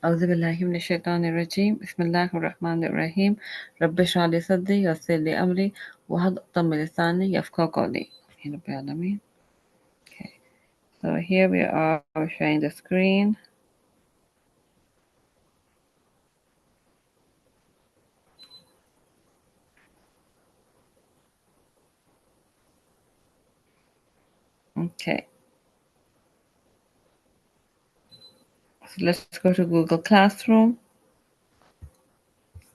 أعوذ بالله من الشيطان الرجيم بسم الله الرحمن الرحيم رب اشرح لي صدري ويسر لي أمري واحلل عقدة من لساني يفقهوا قولي آمين رب العالمين. Okay, so here we are sharing the screen. Okay, so let's go to Google Classroom.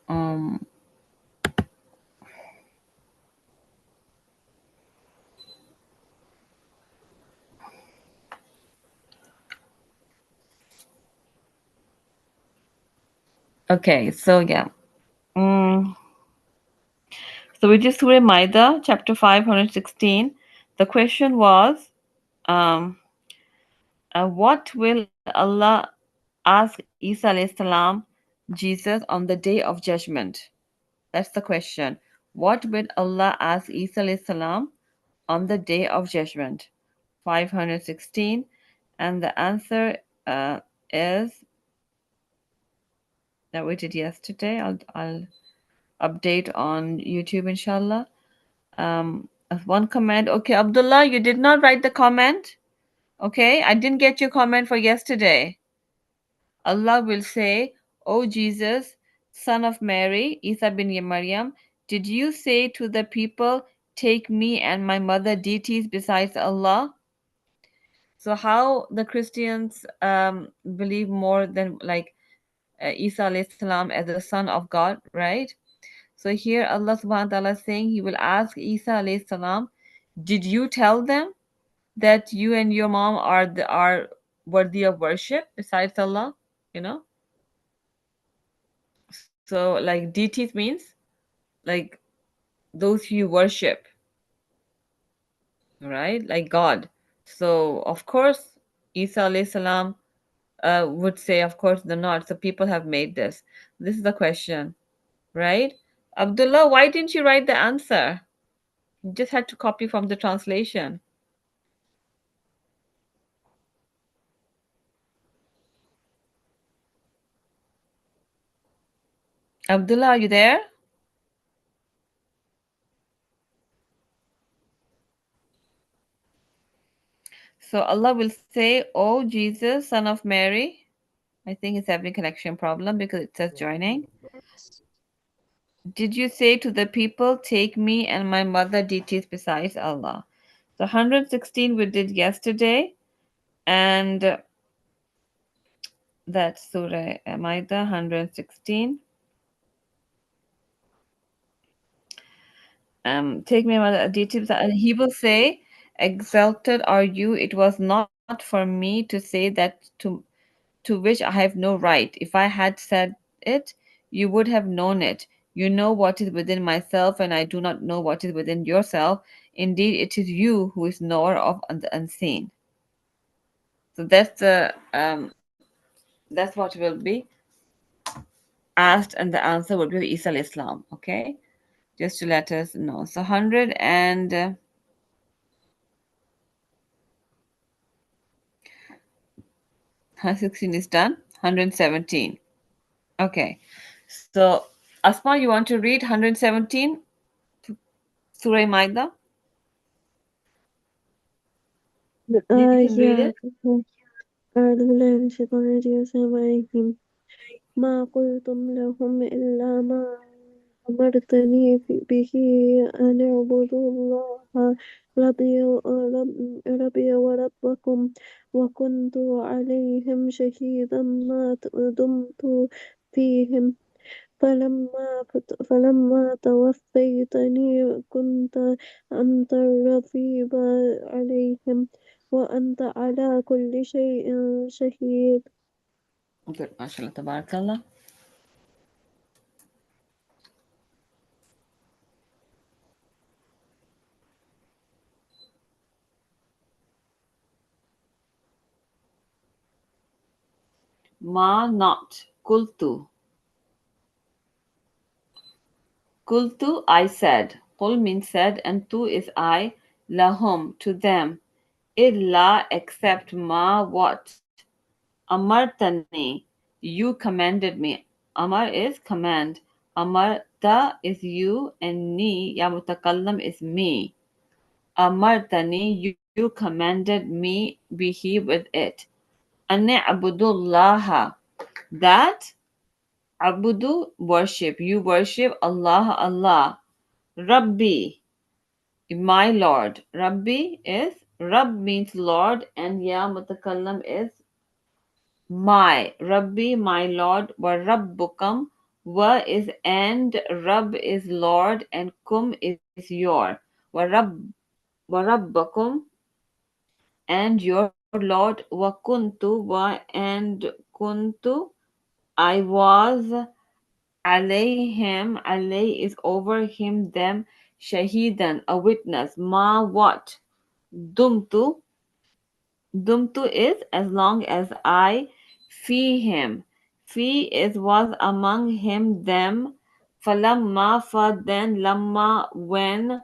Um, okay, so yeah. Mm, so we just Surah Maida, chapter 516. The question was, um, what will Allah ask Isa alayhi salam, Jesus, on the day of judgment? That's the question. What will Allah ask Isa alayhi salam on the day of judgment? 516. And the answer is that we did yesterday. I'll update on YouTube, inshallah. One comment. Okay, Abdullah, you did not write the comment. Okay, I didn't get your comment for yesterday. Allah will say, O Jesus, son of Mary, Isa bin Maryam, did you say to the people, take me and my mother deities besides Allah? So how the Christians believe more than like Isa alayhi salam as the son of God, right? So here Allah subhanahu wa ta'ala is saying he will ask Isa alayhi salam, did you tell them that you and your mom are worthy of worship besides Allah? You know? So like deities means like those you worship, right? Like God. So of course Isa alayhi salam would say, of course they're not. So people have made this. This is the question, right? Abdullah, why didn't you write the answer? You just had to copy from the translation. Abdullah, are you there? So Allah will say, "Oh Jesus, son of Mary." I think it's having connection problem because it says joining. Did you say to the people, take me and my mother deities besides Allah? So 116 we did yesterday, and that's Surah Maida 116. Take me and my mother deities, and he will say, exalted are you, it was not for me to say that to which I have no right. If I had said it, you would have known it. You know what is within myself, and I do not know what is within yourself. Indeed, it is you who is knower of the unseen. So that's what will be asked, and the answer would be Isa Islam. Okay, just to let us know. So 116 is done. 117. Okay, so Asma, you want to read 117 Surah Maida? You can read Yeah. it. أعوذ بالله من الشيطان الرجيم. السلام عليكم. ما قلتم لهم إلا ما أمرتني به أن اعبدوا الله ربي وربكم وكنت عليهم شهيدا ما دمت فيهم فلما توفيتني كنت أنت الرقيب عليهم وأنت على كل شيء شهيد. Good, mashallah, tabarakallah. Ma not. Kultu. Kultu, I said. Kul means said, and tu is I. Lahum, to them. Illa, except ma what? Amartani. You commanded me. Amar is command. Amarta is you, and ni, ya mutakallam, is me. Amartani, you commanded me bihi with it. Ani'budullaha, that abudu, worship. You worship Allah, Allah. Rabbi, my Lord. Rabbi is, Rabb means Lord, and ya mutakallam is my. Rabbi, my Lord. Wa Rabbukum, wa is and, Rabb is Lord, and kum is your. Wa Rabb, wa Rabbakum, and your Lord. Wa kuntu, wa and kuntu, I was, alayhim, alay is over him, them, shahidan, a witness. Ma what? Dumtu, dumtu is as long as I, him. Fi is was among him, them. Falamma, fa then, lamma, when,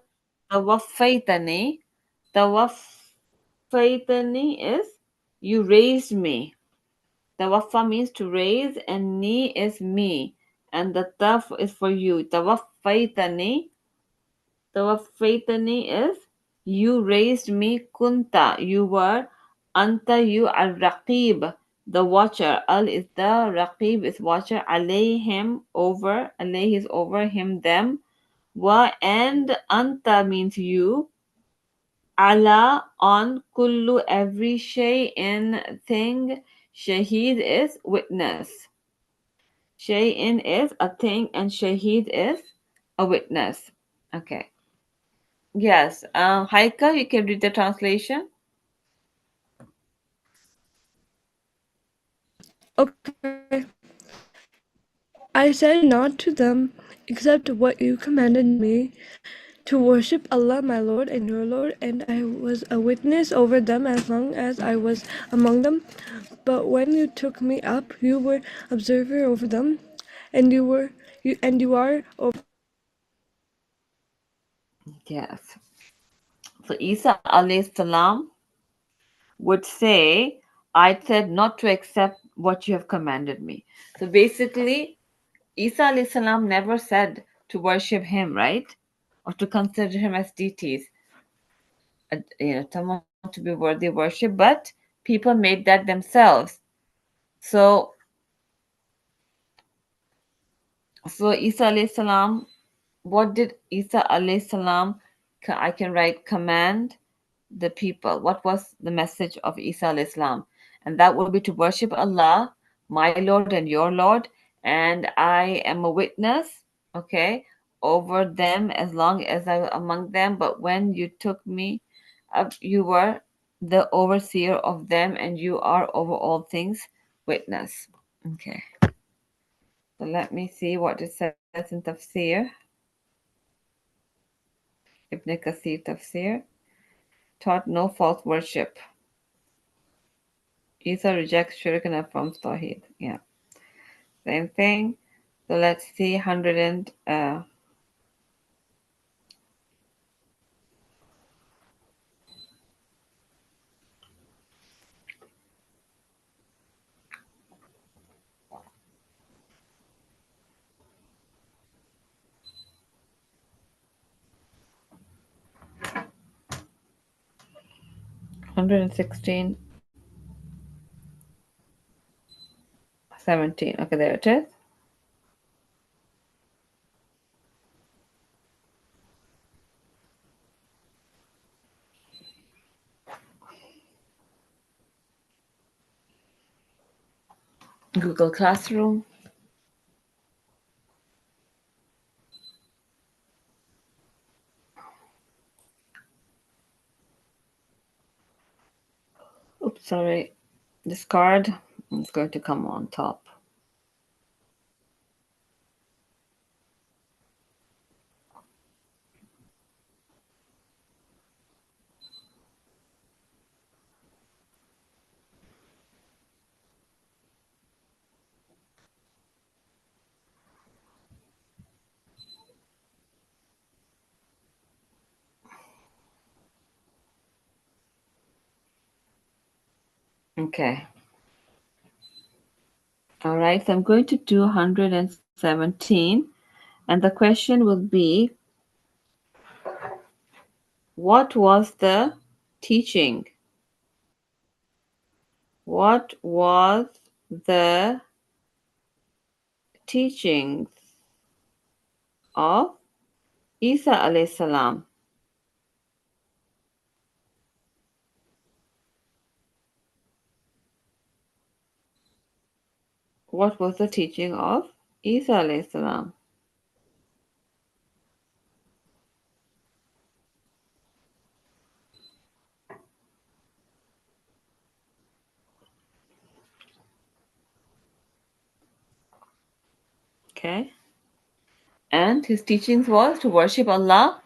tawaffaytani, tawaffaytani is you raised me. Tawaffa means to raise, and ni is me, and the taf is for you. Tawaffaytani is you raised me. Kunta, you were. Anta, you are. Raqib, the watcher. Al is the, Raqib is watcher. Alayhim, over. Alayhi is over him, them. Wa and anta means you. Ala, on. Kullu, every shay in thing. Shaheed is witness. Shay'in is a thing, and Shahid is a witness. Okay. Yes. Haika, you can read the translation. Okay. I said not to them except what you commanded me, to worship Allah my Lord and your Lord, and I was a witness over them as long as I was among them. But when you took me up, you were observer over them, and you are over. Yes. So Isa alayhi salam would say, I said not to accept what you have commanded me. So basically, Isa alayhi salam never said to worship him, right? Or to consider him as deities, someone to be worthy of worship, but people made that themselves. So So Isa alayhi salam, what did Isa alayhi salam, I can write command the people. What was the message of Isa alayhi salam? And that would be to worship Allah, my Lord and your Lord, and I am a witness, okay, over them as long as I was among them. But when you took me up, you were the overseer of them, and you are over all things witness. Okay. So let me see what it says in Tafsir. Ibn Kathir Tafsir taught no false worship. Isa rejects shirk and affirms Tawheed. Yeah, same thing. So let's see 116, 17. Okay, there it is. Google Classroom. Oops, sorry. This card is going to come on top. Okay. All right, so I'm going to do 117, and the question will be, what was the teaching? What was the teachings of Isa alayhi salam? What was the teaching of Isa alayhi salam? Okay. And his teachings was to worship Allah,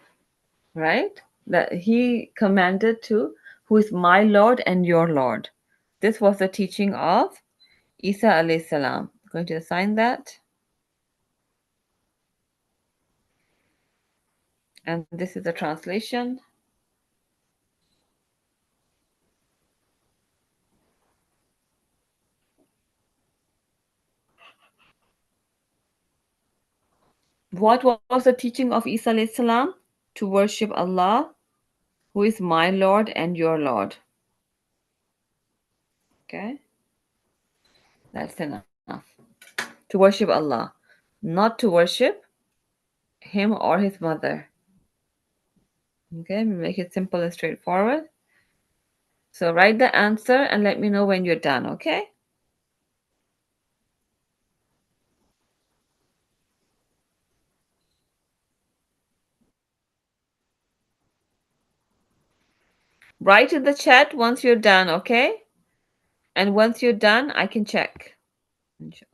right? That he commanded to, who is my Lord and your Lord. This was the teaching of Isa alayhi salam. I'm going to assign that. And this is the translation. What was the teaching of Isa alayhi salam? To worship Allah, who is my Lord and your Lord. Okay, that's enough. To worship Allah, not to worship him or his mother. Okay, we make it simple and straightforward. So write the answer and let me know when you're done, okay? Write in the chat once you're done, okay? And once you're done, I can check. Inshallah.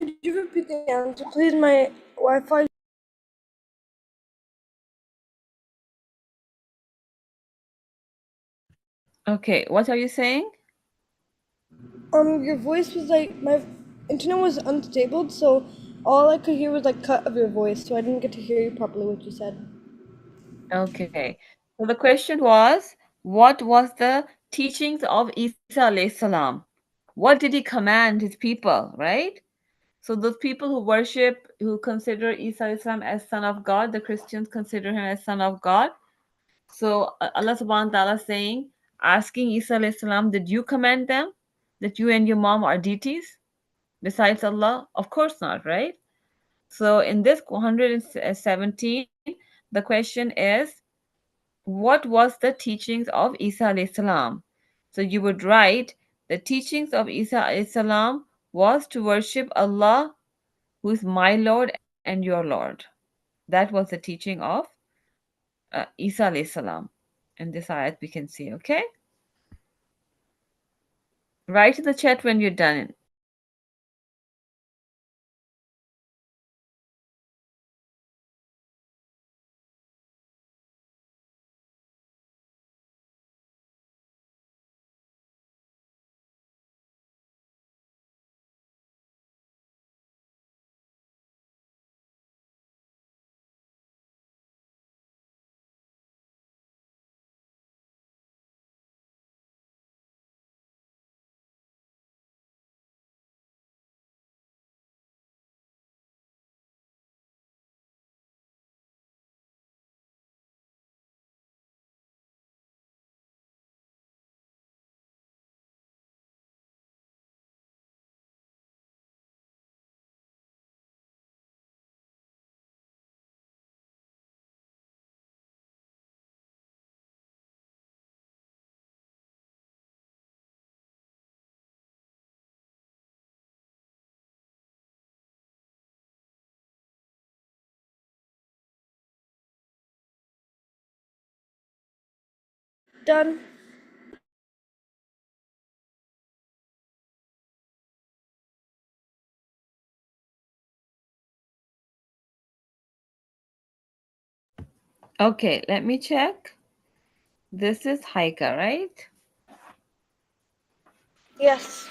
Could you repeat the answer, please? My Wi-Fi. Okay, what are you saying? Your voice was like my internet was unstable, so all I could hear was like cut of your voice, so I didn't get to hear you properly what you said. Okay. So the question was, what was the teachings of Isa alayhi salam? What did he command his people, right? So those people who worship, who consider Isa alayhi salam as son of God, the Christians consider him as son of God. So Allah subhanahu wa ta'ala saying, asking Isa alayhi salam, did you command them that you and your mom are deities besides Allah? Of course not, right? So in this 117, the question is, what was the teachings of Isa alayhi salam? So you would write, the teachings of Isa alayhi salam was to worship Allah, who is my Lord and your Lord. That was the teaching of Isa alayhi salam. In this ayat we can see, okay? Write in the chat when you're done. Done. Okay, let me check. This is Haika, right? Yes.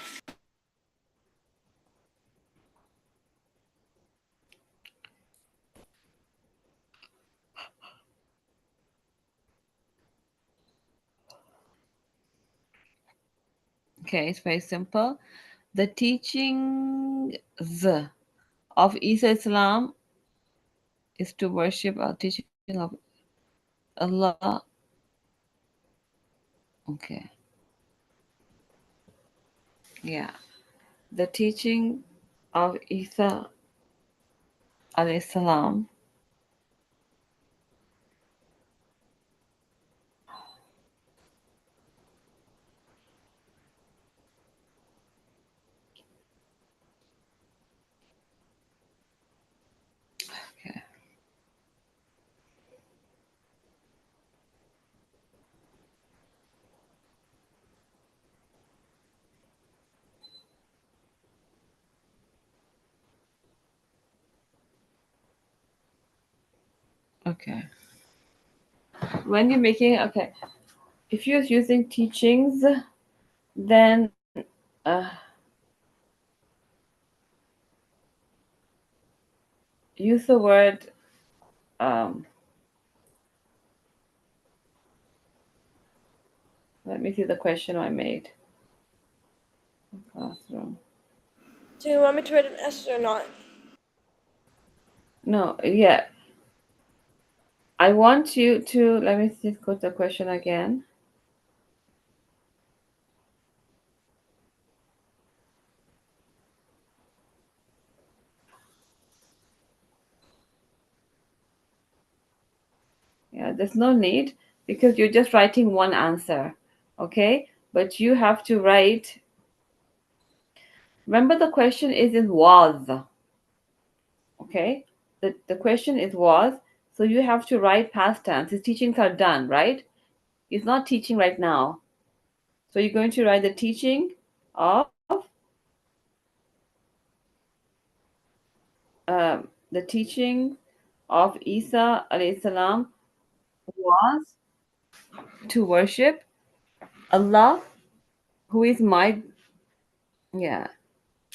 Okay, it's very simple. The teachings of Isa Islam is to worship our teaching of Allah. Okay, yeah. The teaching of Isa alayhi salam. Okay, okay. When you're making, okay, if you're using teachings, then use the word, um, let me see the question I made. Classroom. Do you want me to write an S or not? No, yeah. I want you to, let me see, quote the question again. Yeah, there's no need because you're just writing one answer. Okay? But you have to write, remember the question is in was. Okay? The question is was, so you have to write past tense. His teachings are done, right? He's not teaching right now. So you're going to write the teaching of the teaching of Isa alayhi salam was to worship Allah, who is my, yeah,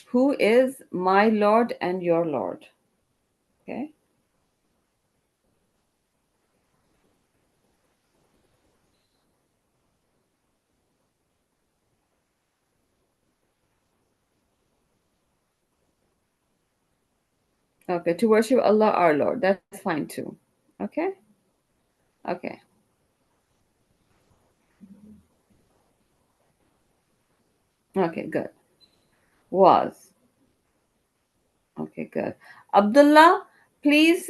who is my Lord and your Lord. Okay. Okay. To worship Allah our Lord. That's fine too. Okay. Okay. Okay. Good. Was. Okay. Good. Abdullah, please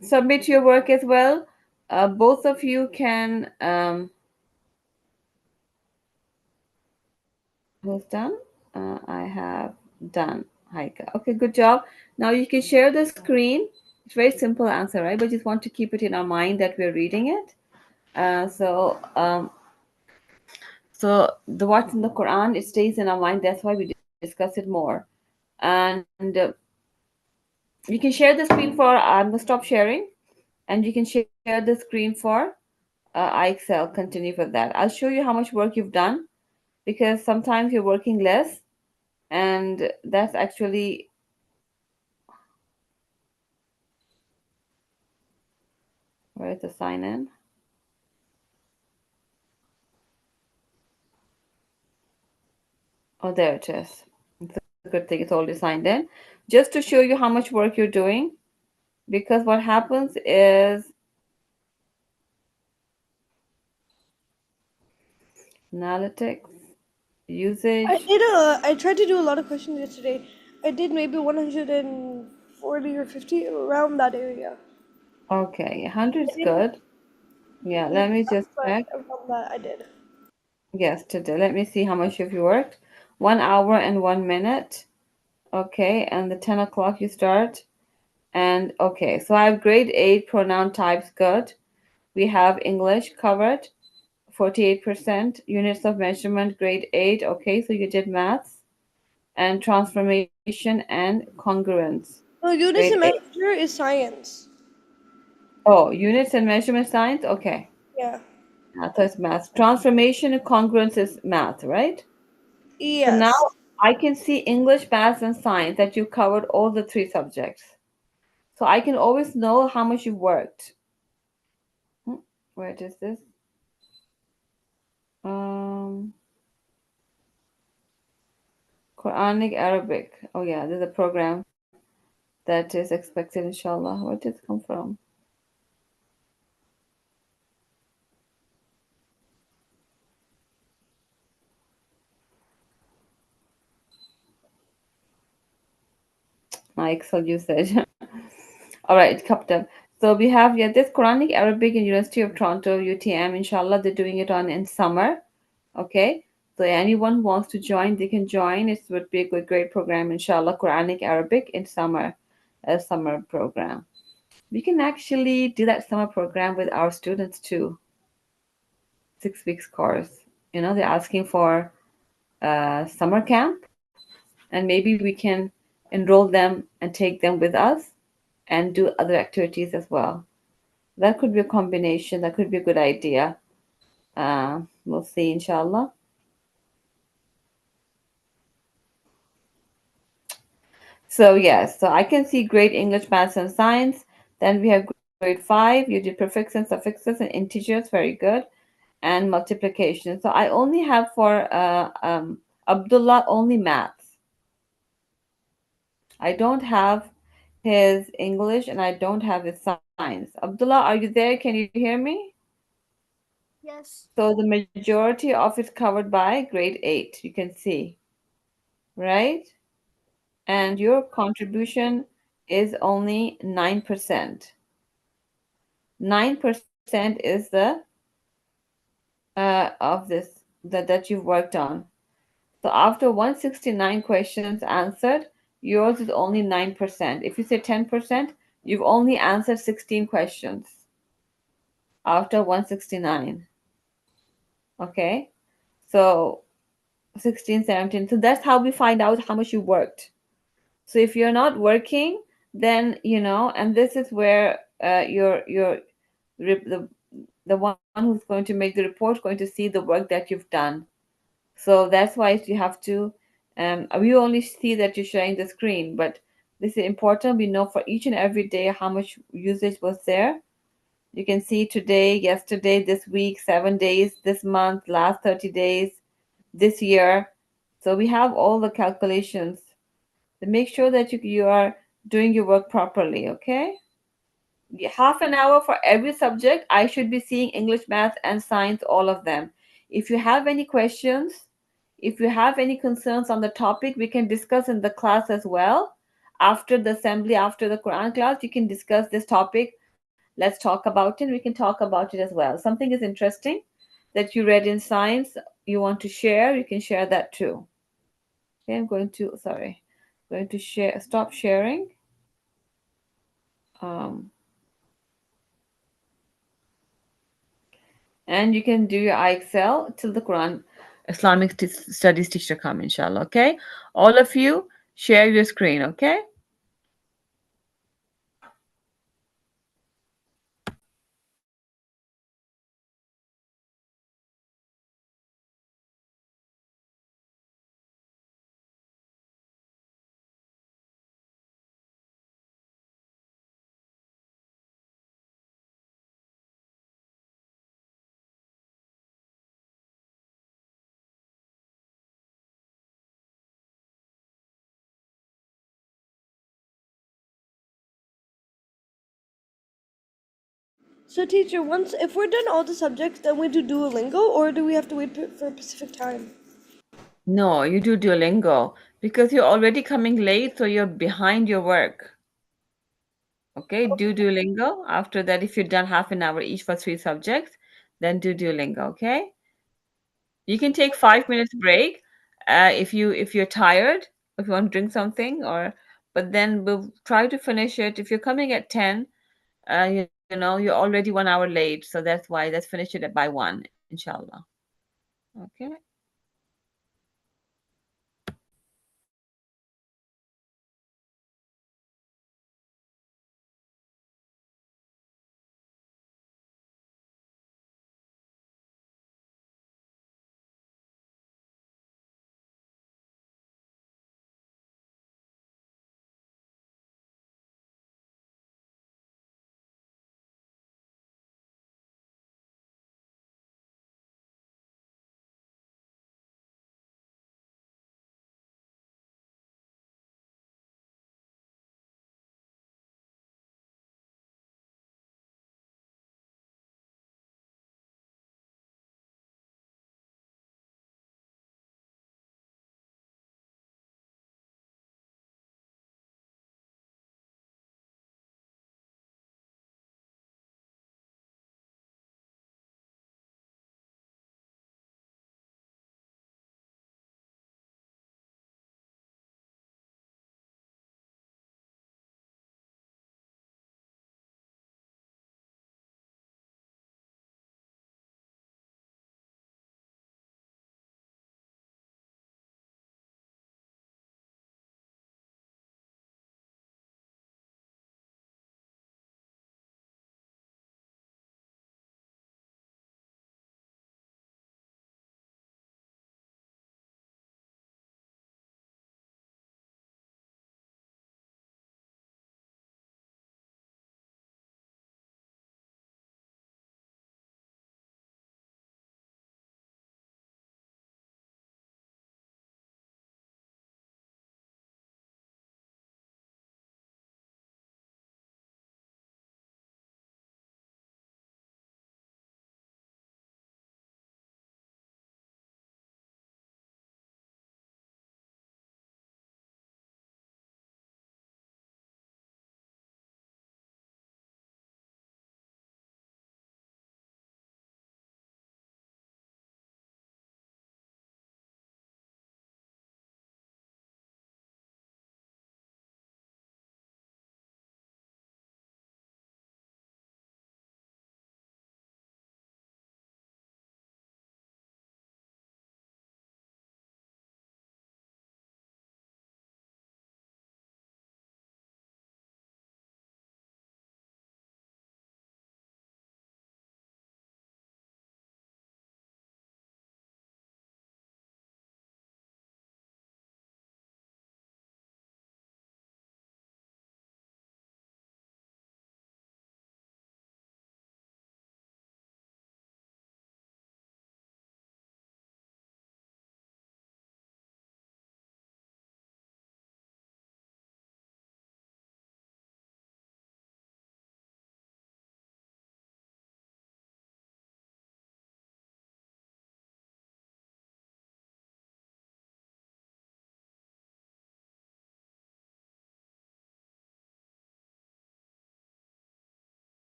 submit your work as well. Both of you can. Who's done? I have done. Haika. Okay, good job. Now you can share the screen. It's very simple answer, right? But just want to keep it in our mind that we're reading it. So the what's in the Quran, it stays in our mind. That's why we discuss it more. And you can share the screen for. I'm gonna stop sharing, and you can share the screen for iExcel. Continue for that. I'll show you how much work you've done because sometimes you're working less, and that's actually where is the sign in. Oh, there it is. It's a good thing it's already signed in. Just to show you how much work you're doing, because what happens is analytics, usage. I tried to do a lot of questions yesterday. I did maybe 140 or 50 around that area. Okay, 100 I is didn't good. Yeah, do let me enough, just but check. around that I did. Yes, today. Let me see how much have you worked. 1 hour and 1 minute. Okay, and the 10 o'clock you start. And okay, so I have grade 8 pronoun types good. We have English covered, 48%. Units of measurement, grade 8. Okay, so you did maths and transformation and congruence, Well, grade Unison 8. Messenger is science. Oh, units and measurement science? Okay. Yeah. Math is math. Transformation and congruence is math, right? So now Yes. I can see English, math, and science that you covered all the three subjects. So I can always know how much you worked. Hmm, where is this? Um, Quranic Arabic. Oh yeah, there's a program that is expected, inshallah. Where did it come from? My Excel usage. All right, it popped up. So we have, yeah, this Quranic Arabic in University of Toronto, UTM. Inshallah, they're doing it on in summer. Okay. So anyone who wants to join, they can join. It would be a good, great program, inshallah. Quranic Arabic in summer, a summer program. We can actually do that summer program with our students too. 6 weeks course. You know, they're asking for summer camp, and maybe we can enroll them and take them with us and do other activities as well. That could be a combination. That could be a good idea. We'll see, inshallah. So, yes, so I can see great English, maths, and science. Then we have grade 5. You did prefixes and suffixes and integers. Very good. And multiplication. So I only have for Abdullah only maths. I don't have his English and I don't have his science. Abdullah, are you there? Can you hear me? Yes. So the majority of it covered by grade 8, you can see, right? And your contribution is only 9%. 9% is the of this that you've worked on. So after 169 questions answered, yours is only 9%. If you say 10%, you've only answered 16 questions after 169. Okay? So 16, 17. So that's how we find out how much you worked. So if you're not working, then and this is where your the one who's going to make the report going to see the work that you've done. So that's why you have to. We only see that you're sharing the screen, but this is important. We know for each and every day how much usage was there. You can see today, yesterday, this week, 7 days, this month, last 30 days, this year. So we have all the calculations. So make sure that you are doing your work properly, okay? Half an hour for every subject. I should be seeing English, math, and science, all of them. If you have any questions, if you have any concerns on the topic, we can discuss in the class as well. After the assembly, after the Quran class, you can discuss this topic. Let's talk about it. We can talk about it as well. Something is interesting that you read in science, you want to share, you can share that too. Okay, I'm going to, sorry, going to stop sharing. Um, and you can do your IXL till the Quran Islamic Studies teacher come, inshallah. Okay, all of you share your screen. Okay. So, teacher, once if we're done all the subjects, then we do Duolingo, or do we have to wait for a specific time? No, you do Duolingo because you're already coming late, so you're behind your work. Okay, do Duolingo. After that, if you're done half an hour each for three subjects, then do Duolingo. Okay. You can take 5 minutes break if you're tired, if you want to drink something, but then we'll try to finish it. If you're coming at 10, you're already 1 hour late, so that's why let's finish it by 1, inshallah. Okay.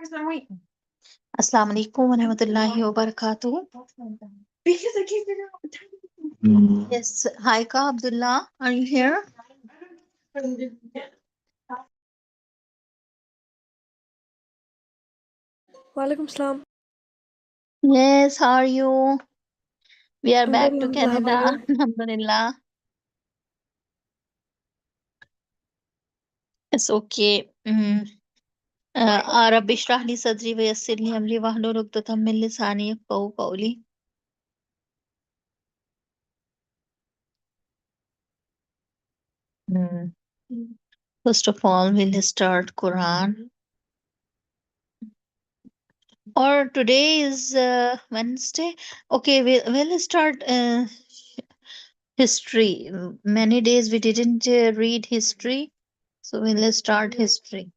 Assalamu alaikum wa rahmatullahi wa barakatuh. Yes, Haika Abdullah, are you here? Walaikum salam. Yes, how are you? We are I'm good, back to alhamdulillah. How about Canada. you? Alhamdulillah. It's okay. رب اشرح لي صدري ويسر لي أمري واحلل عقدة من لساني يفقهوا قولي. Mm. First of all, we'll start Quran. Or today is Wednesday. Okay, we'll start history. Many days we didn't read history, so we'll start history.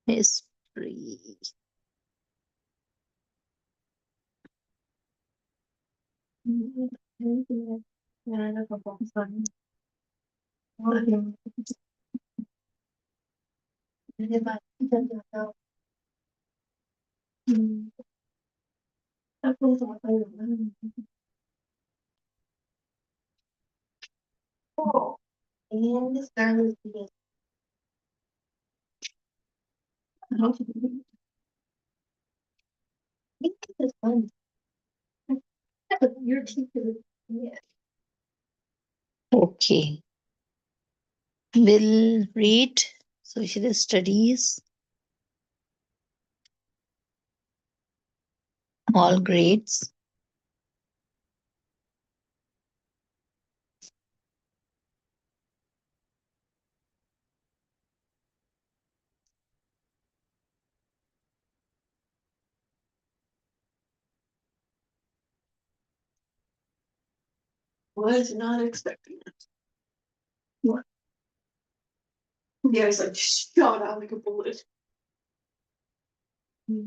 History. Okay, we'll read social studies, all grades. Was not expecting it. What? Yeah, it's like shot out like a bullet. You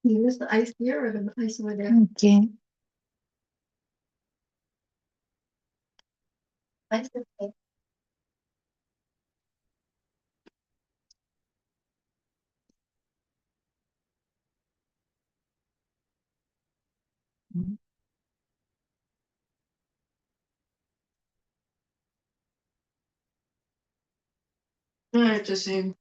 use the ice here or the ice over there? Okay. Ice is okay. It's the same.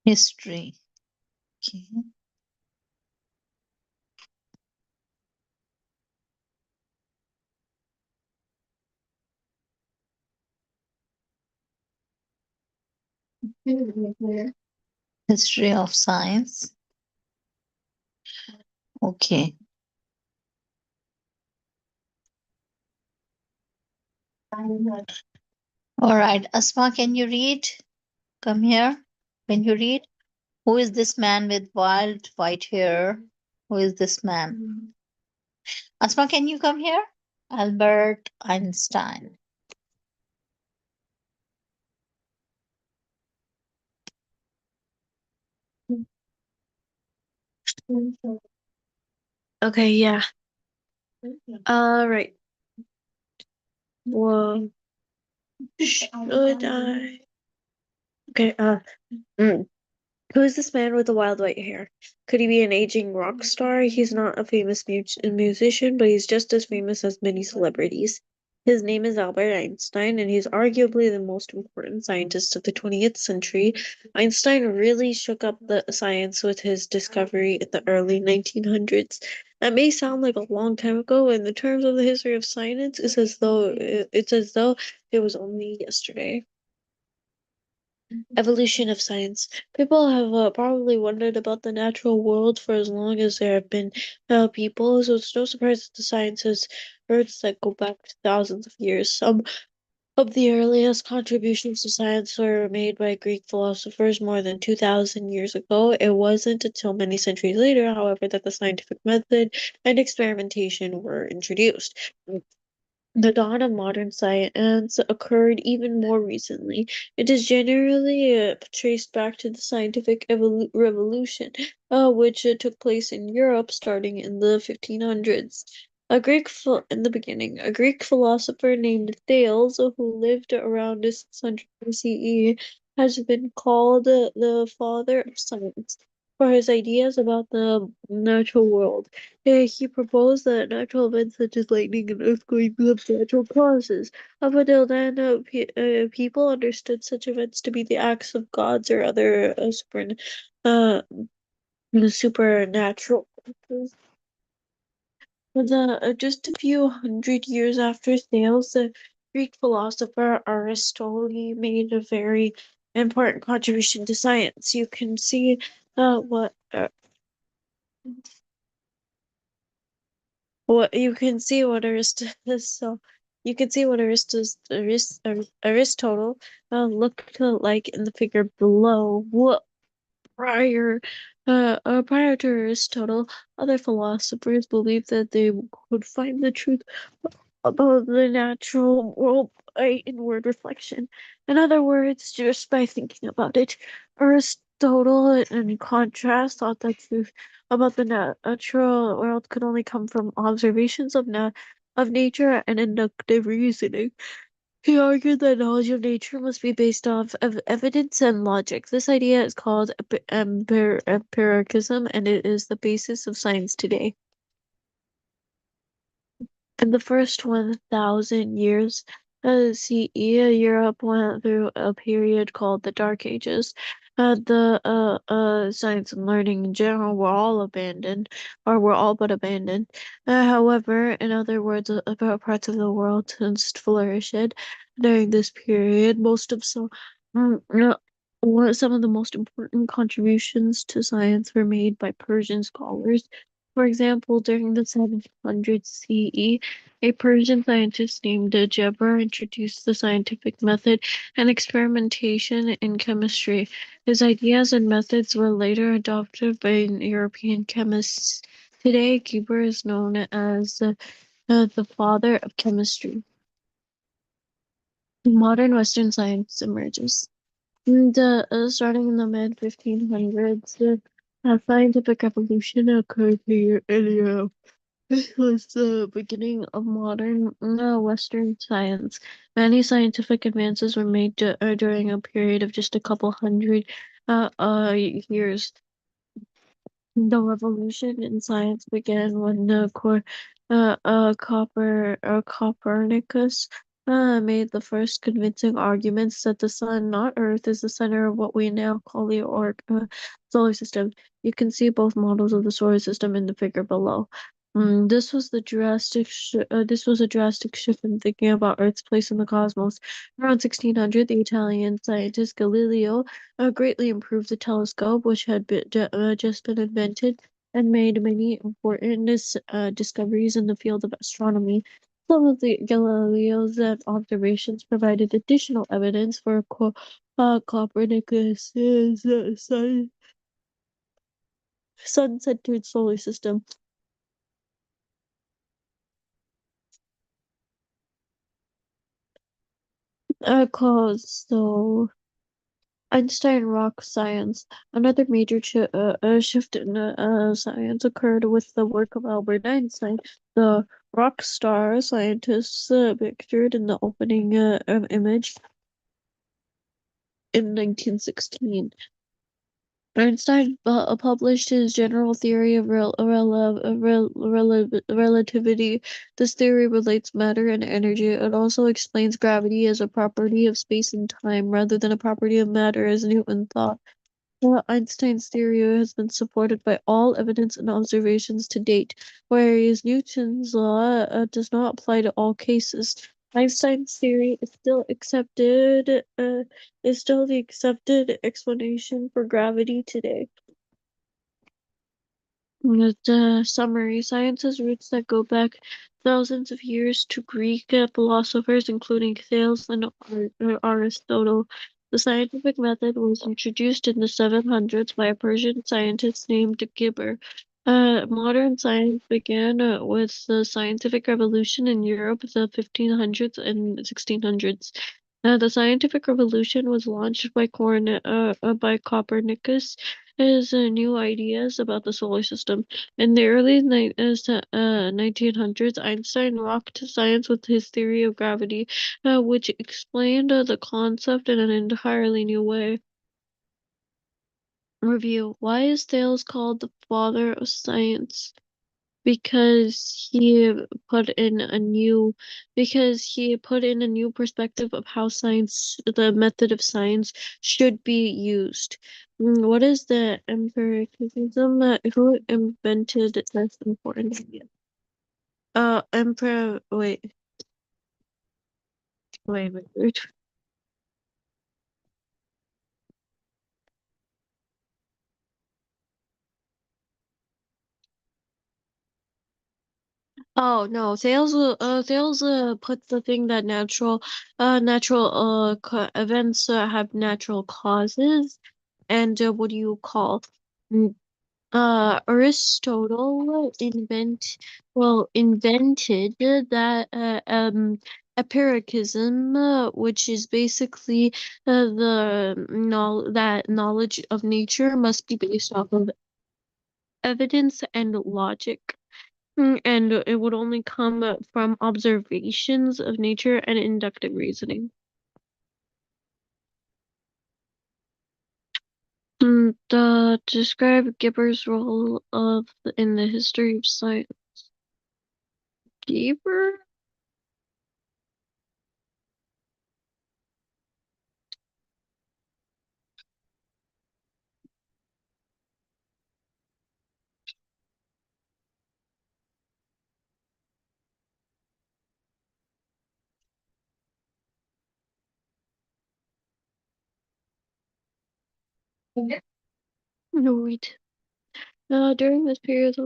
History. Okay. History of science. Okay. All right. Asma, can you read? Come here. Can you read? Who is this man with wild white hair? Who is this man? Asma, can you come here? Albert Einstein. Okay, yeah. All right. Well, should I? Okay, mm. Who is this man with the wild white hair? Could he be an aging rock star? He's not a famous musician, but he's just as famous as many celebrities. His name is Albert Einstein, and he's arguably the most important scientist of the 20th century. Einstein really shook up the science with his discovery in the early 1900s. That may sound like a long time ago, in the terms of the history of science, it's as though it was only yesterday. Evolution of science. People have probably wondered about the natural world for as long as there have been people, so it's no surprise that the science has roots that go back thousands of years. of the earliest contributions to science were made by Greek philosophers more than 2,000 years ago. It wasn't until many centuries later, however, that the scientific method and experimentation were introduced. The dawn of modern science occurred even more recently. It is generally traced back to the scientific revolution, which took place in Europe starting in the 1500s. In the beginning, a Greek philosopher named Thales, who lived around 600 CE, has been called the father of science for his ideas about the natural world. He proposed that natural events such as lightning and earthquakes have natural causes. Up until then, people understood such events to be the acts of gods or other uh, supernatural forces. Just a few hundred years after Thales, the Greek philosopher Aristotle made a very important contribution to science. You can see what you can see what Aristus so you can see what Aristotle looked like in the figure below. What prior to Aristotle, other philosophers believed that they could find the truth about the natural world by inward reflection. In other words, just by thinking about it. Aristotle, in contrast, thought that truth about the natural world could only come from observations of nature and inductive reasoning. He argued that knowledge of nature must be based off of evidence and logic. This idea is called empiricism, and it is the basis of science today. In the first 1,000 years CE, Europe went through a period called the Dark Ages. The science and learning in general were all abandoned, or were all but abandoned. However, in other words, about parts of the world flourished during this period. Some of the most important contributions to science were made by Persian scholars. For example, during the 700s CE, a Persian scientist named Geber introduced the scientific method and experimentation in chemistry. His ideas and methods were later adopted by European chemists. Today, Geber is known as the father of chemistry. Modern Western science emerges. Starting in the mid 1500s, a scientific revolution occurred here in Europe. This was the beginning of modern Western science. Many scientific advances were made during a period of just a couple hundred years. The revolution in science began when Copernicus made the first convincing arguments that the sun, not Earth, is the center of what we now call the solar system. You can see both models of the solar system in the figure below. This was a drastic shift in thinking about Earth's place in the cosmos. Around 1600, the Italian scientist Galileo greatly improved the telescope, which had just been invented, and made many important discoveries in the field of astronomy. Some of the Galileo's observations provided additional evidence for Copernicus's sun-centered solar system. So Einstein rock science. Another major shift in science occurred with the work of Albert Einstein. The rock star scientists pictured in the opening image in 1916. Einstein published his general theory of relativity. This theory relates matter and energy. It also explains gravity as a property of space and time rather than a property of matter as Newton thought. Einstein's theory has been supported by all evidence and observations to date, whereas Newton's law does not apply to all cases. Einstein's theory is still the accepted explanation for gravity today. The summary: science has roots that go back thousands of years to Greek philosophers, including Thales and Aristotle. The scientific method was introduced in the 700s by a Persian scientist named Gibber. Modern science began with the scientific revolution in Europe, the 1500s and 1600s. The scientific revolution was launched by Copernicus as new ideas about the solar system. In the early 1900s, Einstein rocked science with his theory of gravity, which explained the concept in an entirely new way. Review: why is Thales called the father of science? Because he put in a new perspective of how the method of science should be used. What is the empiricism? Who invented this important idea? Emperor. Wait. Oh no, Thales put the thing that natural events have natural causes, and what do you call? Mm, Aristotle invented that empiricism, which is basically that knowledge of nature must be based off of evidence and logic. And it would only come from observations of nature and inductive reasoning. Describe Gibber's role in the history of science. Gibber? No, wait. During this period,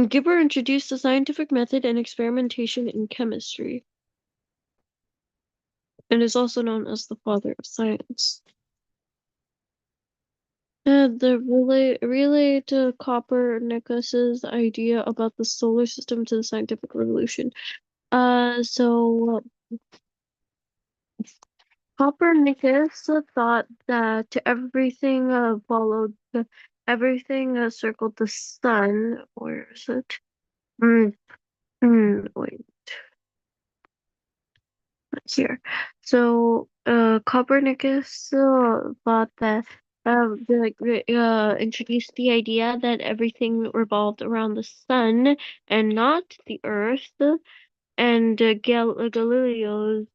Gibber introduced the scientific method and experimentation in chemistry, and is also known as the father of science. The relay to Copernicus's idea about the solar system to the scientific revolution. So Copernicus thought that everything circled the sun. Where is it? Wait, here. So, Copernicus thought that introduced the idea that everything revolved around the sun and not the earth, and Galileo's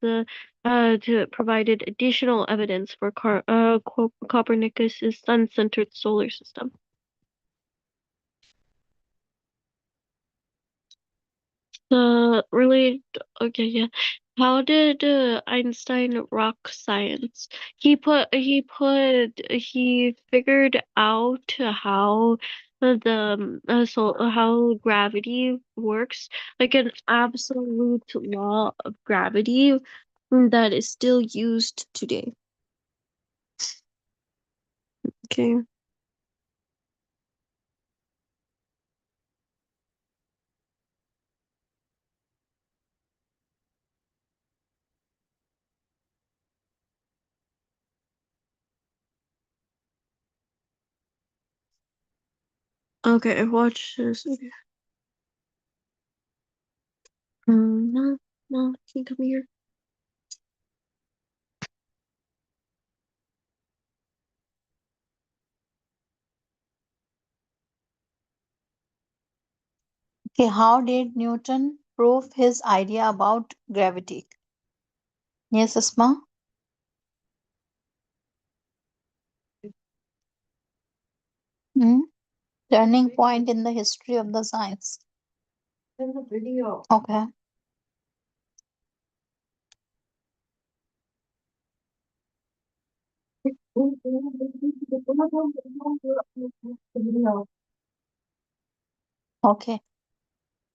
provided additional evidence for Copernicus's sun-centered solar system. Really, okay, yeah. How did Einstein rock science? He figured out how gravity works, like an absolute law of gravity that is still used today. Okay. Okay, watch this. Okay. No, no, can you come here? Okay, how did Newton prove his idea about gravity? Yes, Asma? Hmm? Turning point in the history of the science. In the video. Okay. Okay.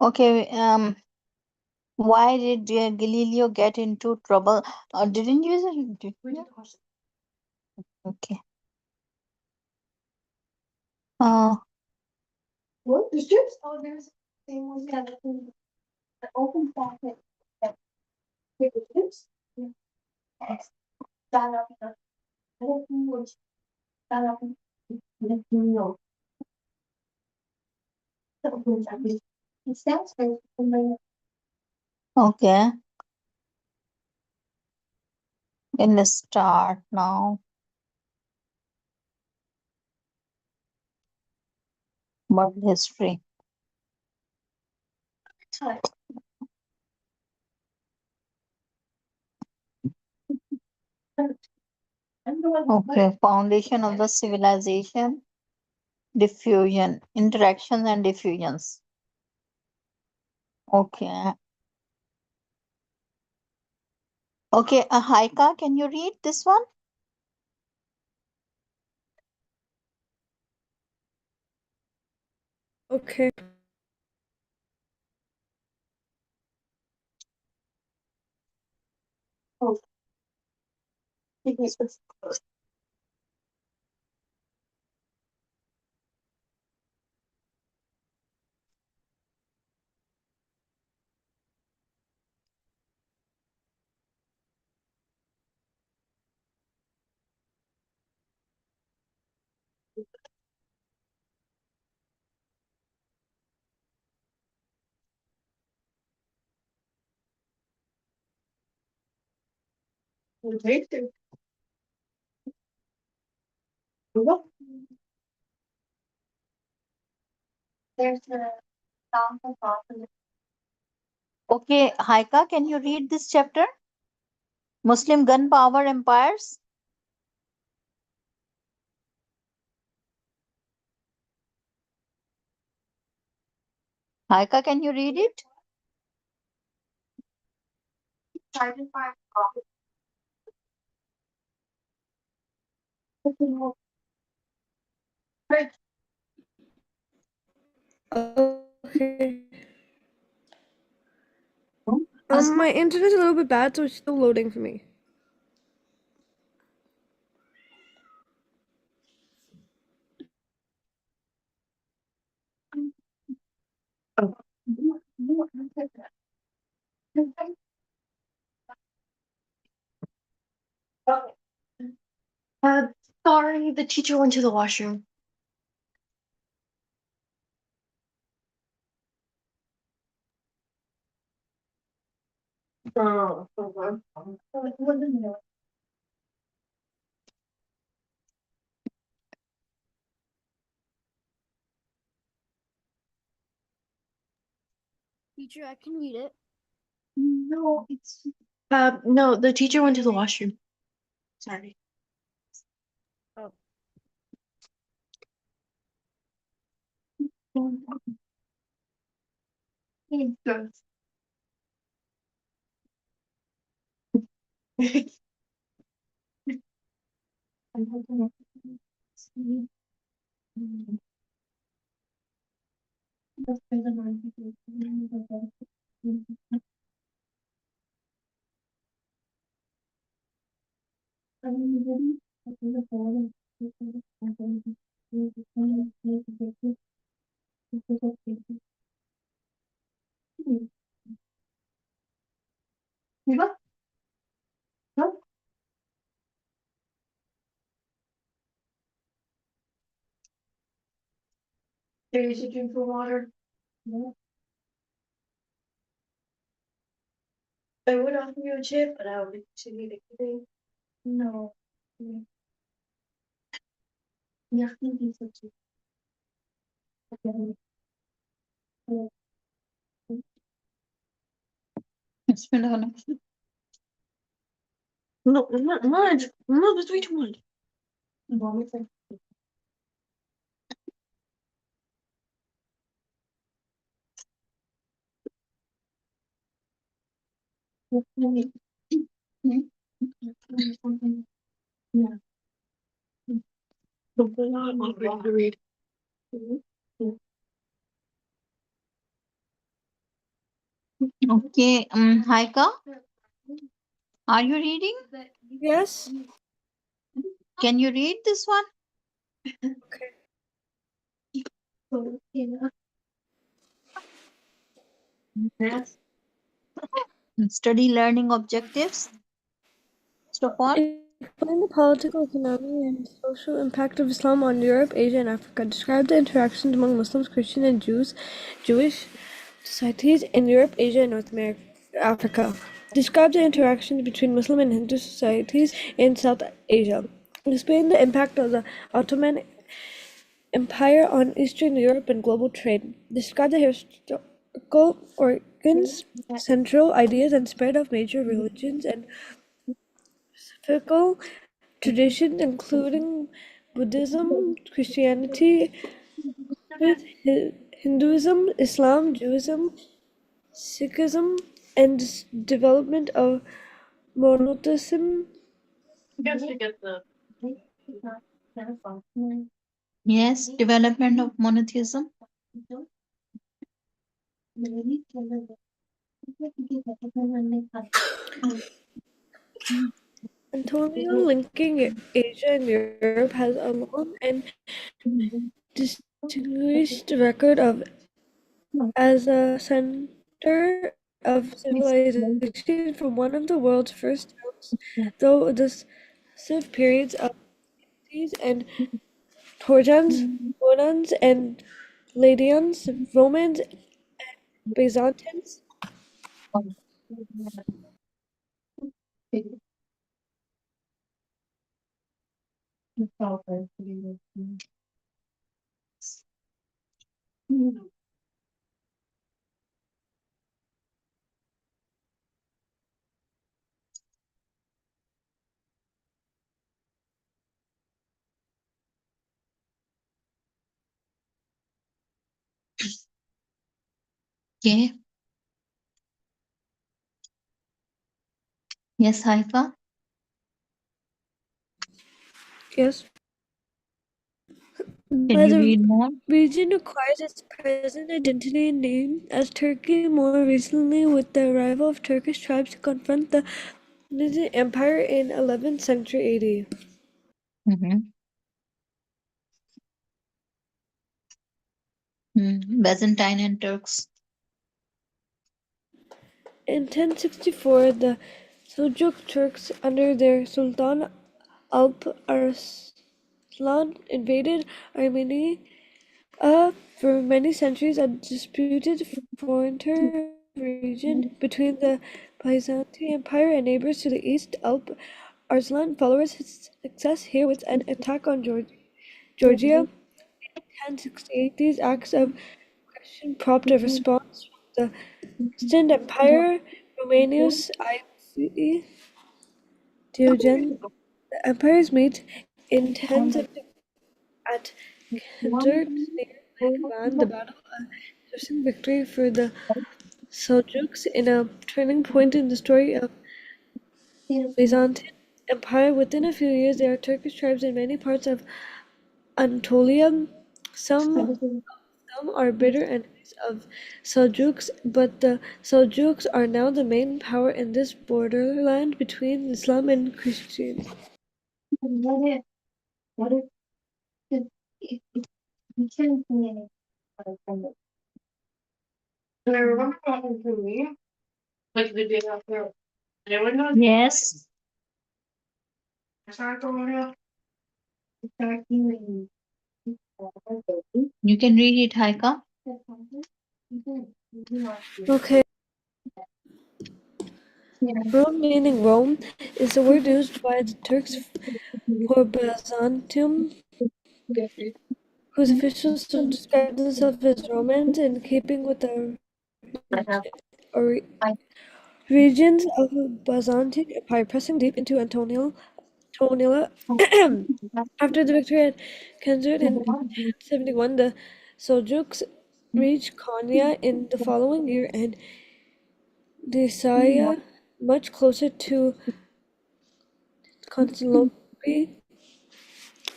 Okay. Why did Galileo get into trouble? Didn't you say? Okay. Uh, What? The strips? Oh, there's the same one. Yeah, the open packet. Yeah. Wait, the strips? Yeah. Yes. That up. I don't know which. That up. No. It stands for okay. In the start now. World history. time. Okay. Foundation of the civilization. Diffusion. Interactions and diffusions. Okay. Okay. Haika, can you read this one? Okay. Oh, okay. There's a sound of Okay. Haika, can you read this chapter? Muslim gun power empires. Haika, can you read it? Sergeant Fire. Okay. Asma? My internet's a little bit bad, so it's still loading for me. Oh. No, I said that. Okay. Sorry, the teacher went to the washroom. Oh, Teacher, I can read it. no, it's. No, the teacher went to the washroom. Sorry. Oh. He goes. I'm hoping I can see. That's better than There you should drink the water. No. I would offer you a chip, but I would should need a kidding. No. Yeah, I think he's a chip. Okay. Bismillah. No, not much. No, that's way too much. Vomit. Yeah. I'm not ready to read. Okay, Haika, are you reading? Yes. Can you read this one? Okay. Study learning objectives. First of all, Explain the political, economic, and social impact of Islam on Europe, Asia, and Africa. Describe the interactions among Muslims, Christian, and Jewish societies in Europe, Asia, and North America, Africa. Describe the interactions between Muslim and Hindu societies in South Asia. Explain the impact of the Ottoman Empire on Eastern Europe and global trade. Describe the historical origins, central ideas, and spread of major religions and philosophical traditions, including Buddhism, Christianity, with Hinduism, Islam, Judaism, Sikhism, and development of monotheism. yes, development of monotheism. Antonio linking Asia and Europe has a long and distinguished record of as a center of civilization from one of the world's first towns, though the successive periods of Medes and Trojans, Hunans and Lydians, Romans and Byzantines. Okay. Yes, Haika. Yes. Can By you the read more? region acquires its present identity and name as Turkey more recently with the arrival of Turkish tribes to confront the Byzantine Empire in 11th century AD. Mm-hmm. Byzantine and Turks. In 1064, the Seljuk Turks, under their Sultan Alp Arslan, invaded Armenia. For many centuries, a disputed frontier region between the Byzantine Empire and neighbors to the east, Alp Arslan followers his success here with an attack on Georgia in 1068. These acts of aggression prompted a response from the Eastern Empire. Romanius I.C. Diogenes. The empires meet in 1070 at Kenzert near Van, the battle of decisive victory for the Seljuks in a turning point in the story of Byzantine Empire. Within a few years, there are Turkish tribes in many parts of Anatolia. Some are bitter enemies of Seljuks, but the Seljuks are now the main power in this borderland between Islam and Christianity. Yes. You can read it, Haika. Okay, Rome meaning Rome is the word used by the Turks for Byzantium, whose officials still describe themselves as Romans in keeping with the regions of the Byzantine Empire, pressing deep into Antonilla. After the victory at Kenzert in 1071, the Seljuks reached Konya in the following year and Desaya, much closer to Constantinople.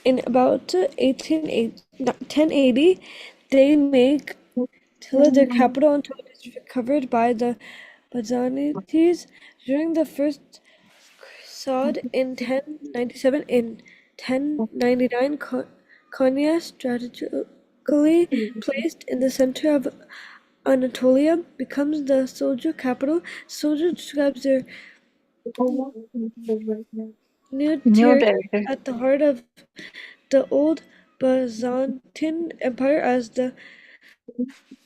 In about 1080, they make Tilla their capital until it is recovered by the Byzantines during the First Crusade in 1097. In 1099, Konya, strategically placed in the center of Anatolia, becomes the Seljuk capital. Seljuk describes their new New territory territory. at the heart of the old Byzantine Empire as the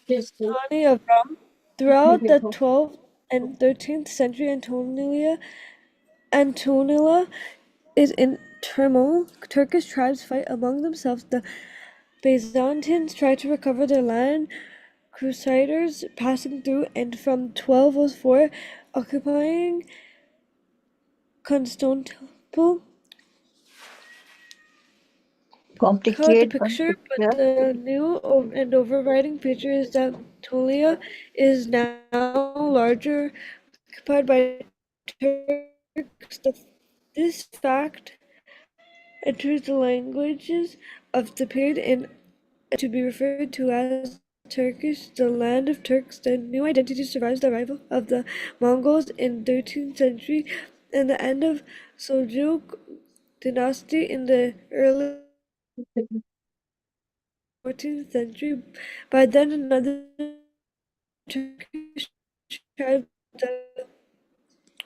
Sultani of Rum. Throughout the 12th and 13th century, Antonilla is in turmoil. Turkish tribes fight among themselves. The Byzantines try to recover their land. Crusaders passing through and from 1204 occupying Constantinople caught the Complicate one picture, but picture. the new and overriding feature is that Anatolia is now larger, occupied by Turks. This fact enters the languages of the period and to be referred to as Turkish, the land of Turks. The new identity survives the arrival of the Mongols in 13th century and the end of Seljuk dynasty in the early 14th century. By then, another Turkish tribe, the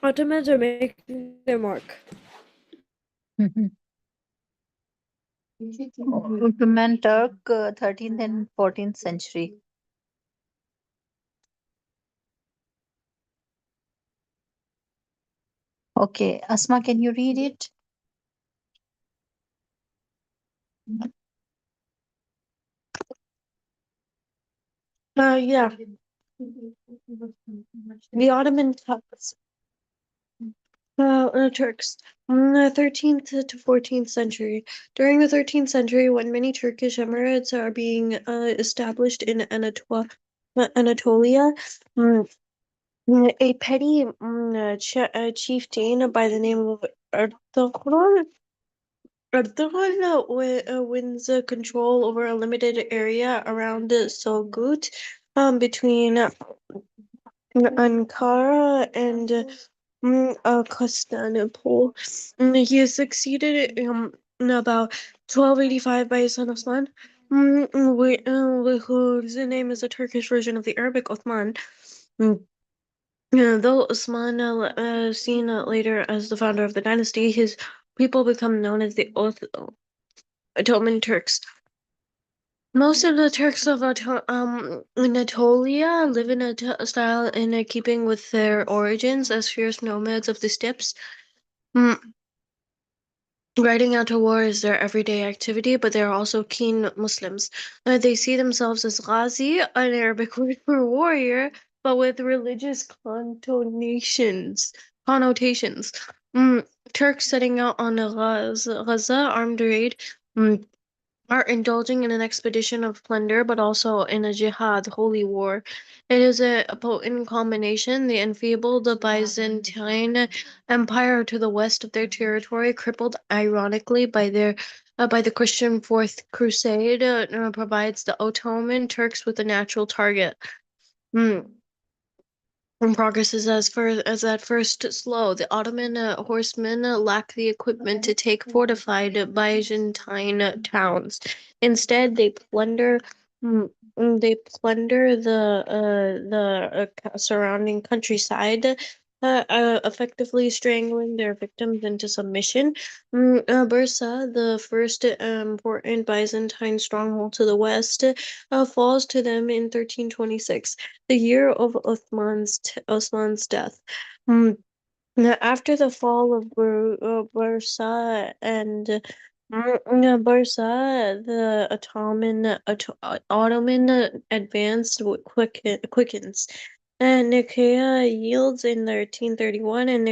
Ottomans, are making their mark. Mhm. Ottoman Turk, 13th and 14th century. Okay, Asma, can you read it? Yeah. The Ottoman Turks, 13th to 14th century. During the 13th century, when many Turkish emirates are being established in Anatolia, a petty chieftain by the name of Ertugrul wins control over a limited area around Solgut, between Ankara and Constantinople. He is succeeded in about 1285 by his son Osman, whose name is a Turkish version of the Arabic Othman. Mm, Though Osman, seen later as the founder of the dynasty, his people become known as the Ottoman Turks. Most of the Turks of Anatolia live in a style in keeping with their origins as fierce nomads of the steppes. Mm, Riding out to war is their everyday activity, but they are also keen Muslims. They see themselves as Ghazi, an Arabic word for warrior, but with religious connotations. Turks setting out on a Gaza armed raid. mm, are indulging in an expedition of plunder, but also in a jihad, holy war. It is a potent combination. The enfeebled Byzantine Empire to the west of their territory, crippled ironically by the Christian Fourth Crusade, provides the Ottoman Turks with a natural target. Mm. And progress is as at first slow. The Ottoman horsemen lack the equipment to take fortified Byzantine towns. Instead, mm, they plunder the surrounding countryside, effectively strangling their victims into submission. Bursa, the first important Byzantine stronghold to the west, falls to them in 1326, the year of Osman's death. Mm, After the fall of Bursa and Bursa, the Ottoman advance quickens. Nicaea yields in 1331 and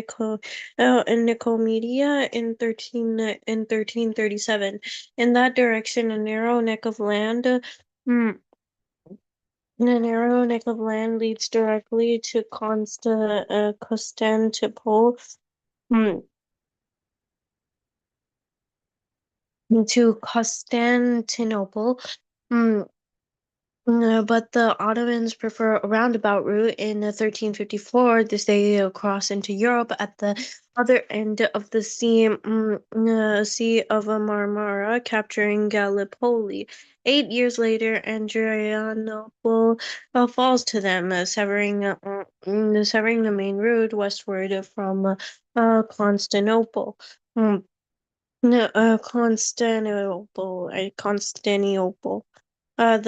Nicomedia in 1337. In that direction, a narrow neck of land. mm, the narrow neck of land leads directly to Constantinople. Hmm. to Constantinople. Mm, but the Ottomans prefer a roundabout route. In 1354. They cross into Europe at the other end of the Sea of Marmara, capturing Gallipoli. 8 years later, Adrianople falls to them, severing the main route westward from Constantinople. Mm, Constantinople. A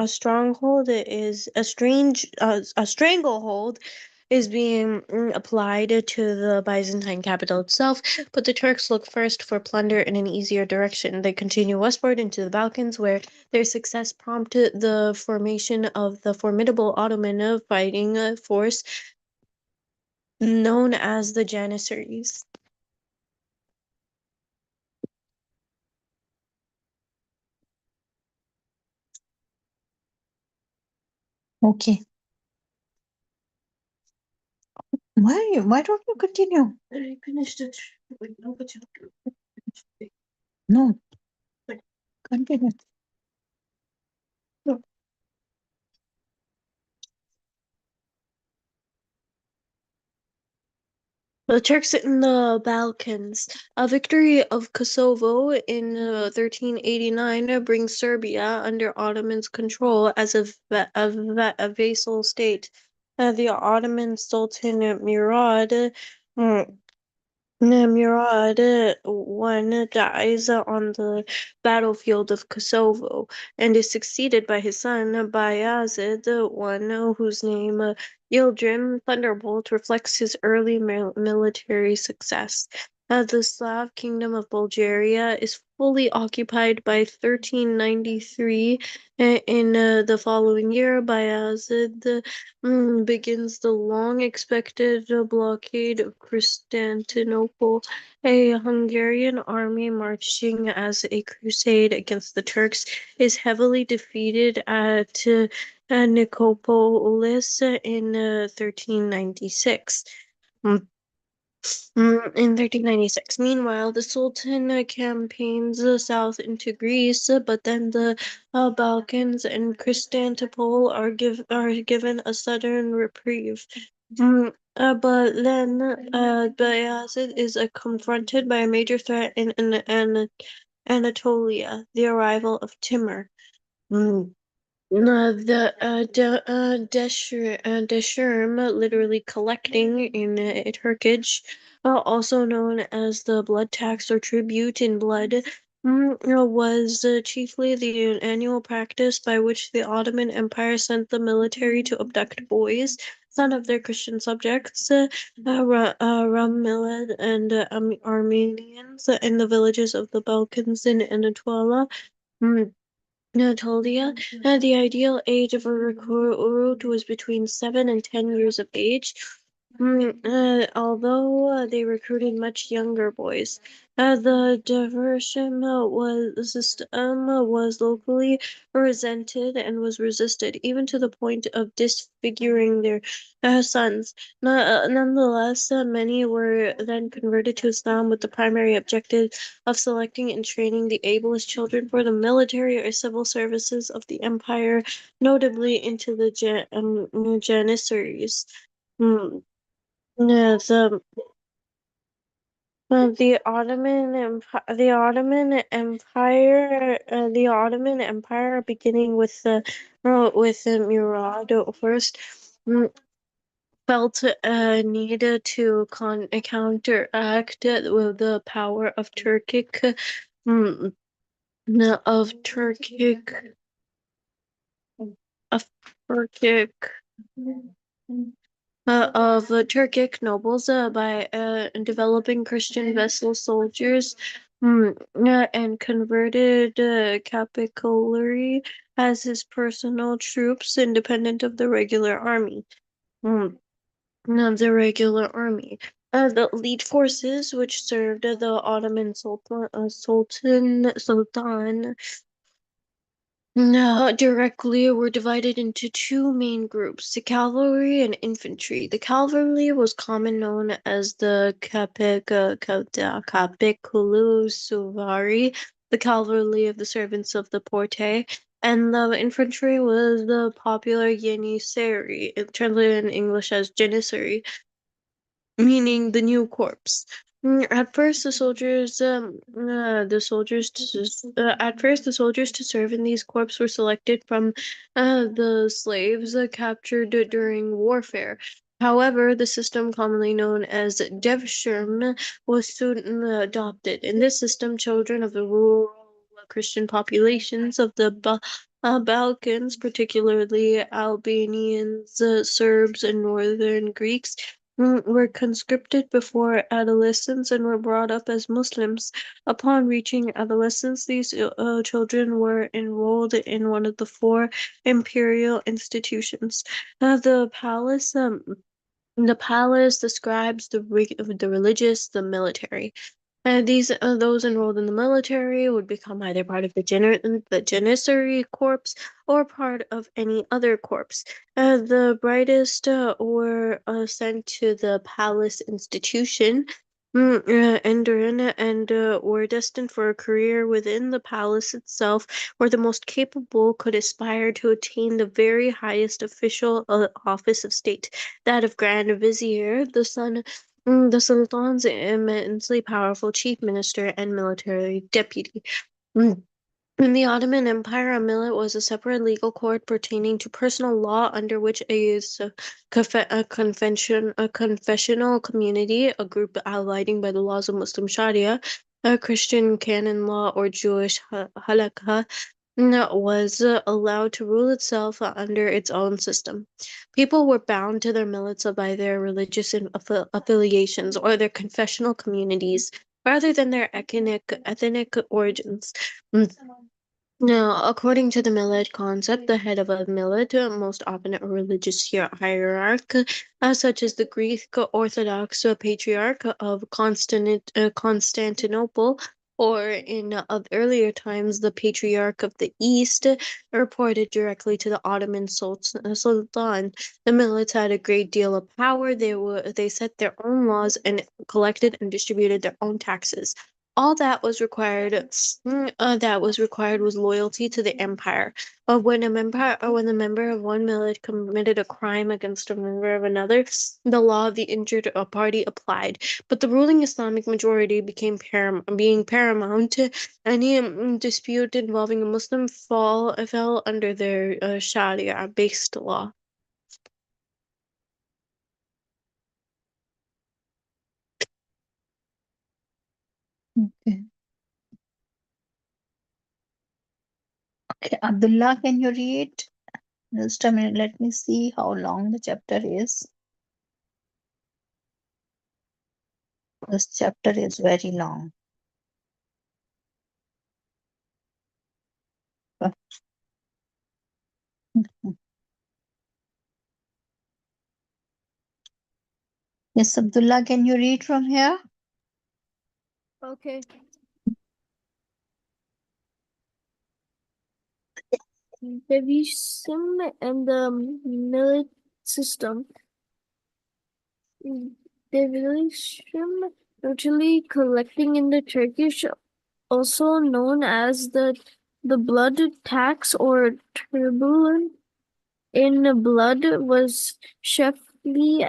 stronghold is a stranglehold is being applied to the Byzantine capital itself, but the Turks look first for plunder in an easier direction. They continue westward into the Balkans, where their success prompted the formation of the formidable Ottoman fighting force known as the Janissaries. Okay. Why don't you continue? I finished it. No, continue. The Turks in the Balkans. A victory of Kosovo in 1389 brings Serbia under Ottoman control as a vassal state. The Ottoman Sultan Murad Murad I dies on the battlefield of Kosovo and is succeeded by his son Bayazid I, whose name Yildirim Thunderbolt reflects his early military success. The Slav kingdom of Bulgaria is fully occupied by 1393. In the following year, Bayazid begins the long-expected blockade of Constantinople. A Hungarian army marching as a crusade against the Turks is heavily defeated at Nicopolis in 1396. In 1396. Meanwhile, the Sultan campaigns south into Greece, but then the Balkans and Constantinople are given a sudden reprieve. But then Bayazid is confronted by a major threat in Anatolia, the arrival of Timur. Deshurm, literally collecting in Turkish, also known as the blood tax or tribute in blood, was chiefly the annual practice by which the Ottoman Empire sent the military to abduct boys, son of their Christian subjects, Ramilad and Armenians in the villages of the Balkans in Anatolia. Anatolia, the ideal age of a recruit was between 7 and 10 years of age, although they recruited much younger boys. The diversion was locally resented and was resisted, even to the point of disfiguring their sons. Nonetheless, many were then converted to Islam with the primary objective of selecting and training the ablest children for the military or civil services of the empire, notably into the Janissaries. Mm, the the Ottoman Empire, beginning with Murad first, mm, felt a need to counteract with the power of mm, of Turkic of Turkic of Turkic nobles by developing Christian vessel soldiers, and converted capillary as his personal troops, independent of the regular army. The regular army. The elite forces, which served the Ottoman Sultan Directly were divided into two main groups, the cavalry and infantry. The cavalry was common known as the Kapikulu Suvari, the cavalry of the servants of the Porte, and the infantry was the popular Yeniseri, translated in English as Janissary, meaning the new corpse. At first, the soldiers to serve in these corps were selected from the slaves captured during warfare. However, the system commonly known as devshirm was soon adopted. In this system, children of the rural Christian populations of the Balkans, particularly Albanians, Serbs, and Northern Greeks, were conscripted before adolescence and were brought up as Muslims. Upon reaching adolescence, these children were enrolled in one of the four imperial institutions. The palace, the scribes, the religious, the military. Those enrolled in the military would become either part of the Janissary Corps or part of any other corps. The brightest were sent to the palace institution, Endurin, and were destined for a career within the palace itself, where the most capable could aspire to attain the very highest official office of state, that of Grand Vizier, the Sultan's immensely powerful chief minister and military deputy. Mm. In the Ottoman Empire, a millet was a separate legal court pertaining to personal law under which a confessional community, a group abiding by the laws of Muslim Sharia, a Christian canon law, or Jewish halakha, was allowed to rule itself under its own system. People were bound to their millets by their religious affiliations or their confessional communities rather than their ethnic origins. Mm. Now, according to the millet concept, the head of a millet, most often a religious hierarch, such as the Greek Orthodox Patriarch of Constantinople, or in earlier times, the Patriarch of the East, reported directly to the Ottoman Sultan. The millets had a great deal of power. They set their own laws and collected and distributed their own taxes. All that was required was loyalty to the empire. When the member of one millet committed a crime against a member of another, the law of the injured party applied. But the ruling Islamic majority being paramount, any dispute involving a Muslim fell under their Sharia-based law. Okay. Okay, Abdullah, can you read? Just a minute, let me see how long the chapter is. This chapter is very long. Yes, Abdullah, can you read from here? Okay. Devism and the millet system. Devism, usually collecting in the Turkish, also known as the blood tax or turbulent in blood, was chiefly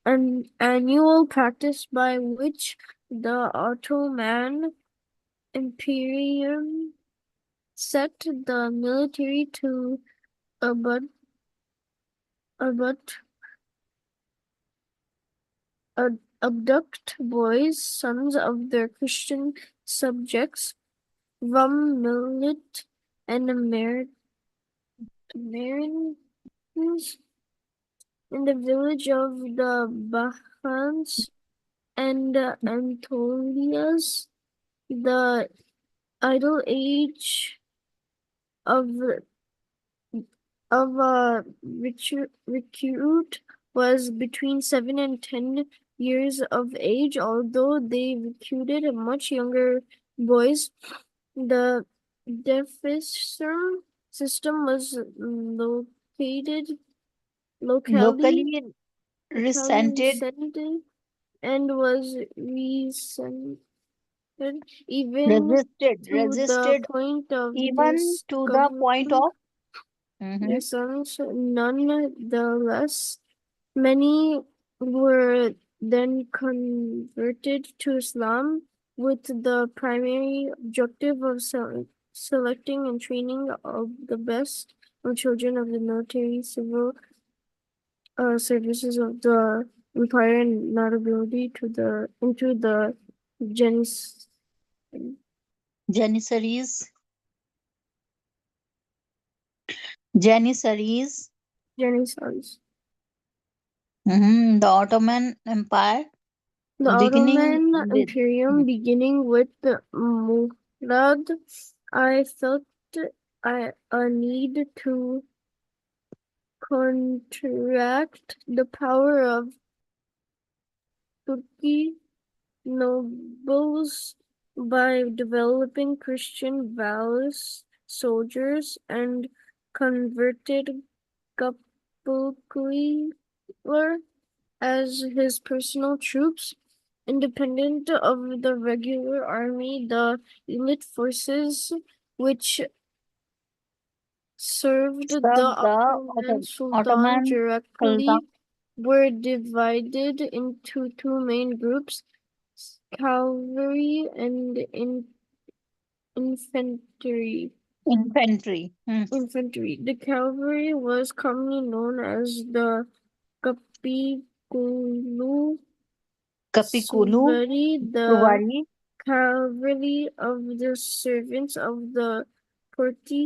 an annual practice by which the Ottoman Imperium set the military to abut abduct boys, sons of their Christian subjects, from millet and Americans in the village of the Bahans and Antolias. The idle age of a recruit was between 7 and 10 years of age. Although they recruited much younger boys, the Deficient system was located locally Locally resented, resented and was resented even to the resisted point of even to the point discovering of. Mhm. nonetheless. Many were then converted to Islam with the primary objective of selecting and training of the best of children of the military civil services of the empire and not ability to the into the gens Janissaries, Janissaries, Janissaries. the Ottoman Empire, The beginning Ottoman with. Imperium, beginning with Murad, I felt a need to contract the power of Turkey nobles by developing Christian valorous soldiers and converted Capulcular as his personal troops. Independent of the regular army, the elite forces, which served the Served the Ottoman Sultan Ottoman Sultan. directly, were divided into two main groups, cavalry and infantry. Infantry, Infantry. The cavalry was commonly known as the Kapikulu Kapikulu, Suvari, the Suwari, cavalry of the servants of the Porti,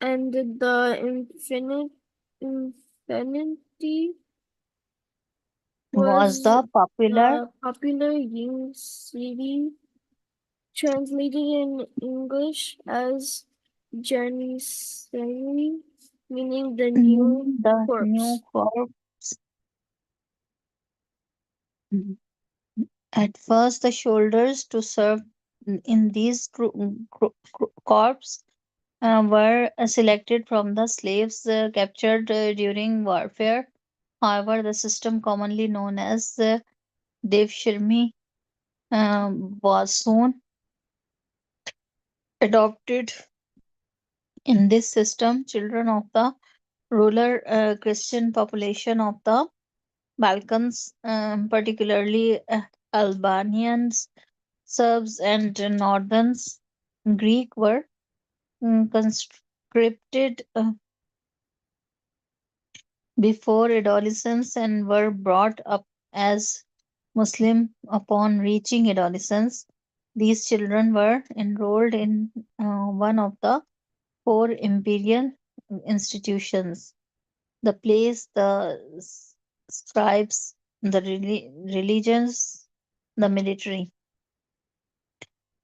and the infinity was was the popular the popular Ying city, translated in English as Janissary, meaning the new the new corpse. corps. At first, the soldiers to serve in these corps were selected from the slaves captured during warfare. However, the system commonly known as Devshirmi was soon adopted. In this system, children of the rural Christian population of the Balkans, particularly Albanians, Serbs, and Northern Greek, were conscripted before adolescence and were brought up as Muslim upon reaching adolescence. These children were enrolled in one of the four imperial institutions: the place, the scribes, the religions, the military.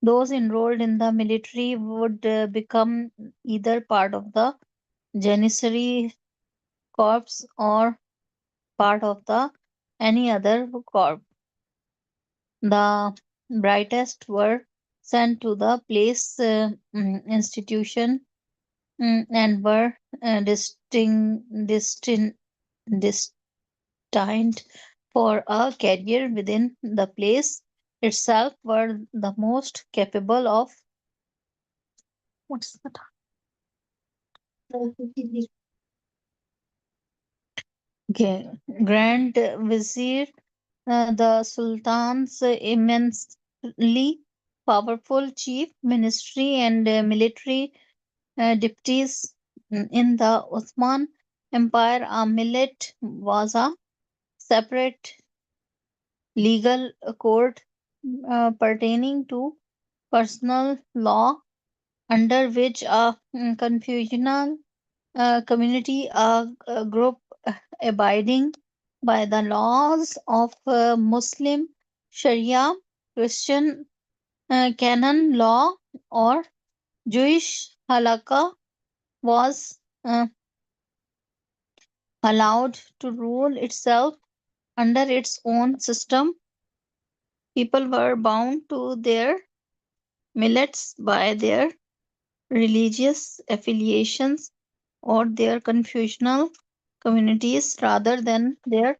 Those enrolled in the military would become either part of the Janissary Corps or part of the any other corps. The brightest were sent to the place institution and were destined for a career within the place itself, were the most capable of. What's the okay, Grand Vizier, the Sultan's immensely powerful chief ministry and military deputies in the Ottoman Empire. A millet was a separate legal code pertaining to personal law, under which a confusional community, a group abiding by the laws of Muslim Sharia, Christian canon law, or Jewish halakha, was allowed to rule itself under its own system. People were bound to their millets by their religious affiliations or their confusional communities rather than their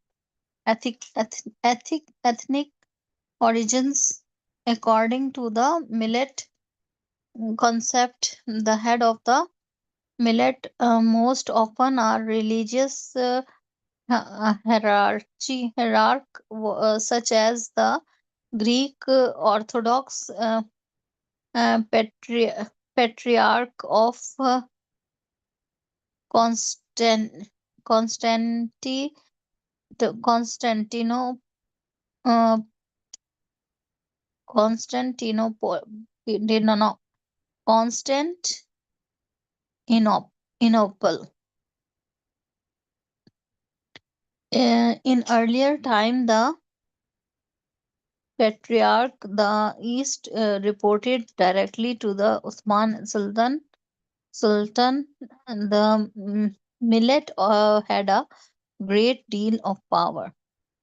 ethnic origins. According to the millet concept, the head of the millet most often are religious such as the Greek Orthodox patriarch of Constant, Constanti, Constantino, uh, Constantinople, no, no, Constantinople. In earlier time, the patriarch, the East, reported directly to the Uthman Sultan, and the millet had a great deal of power.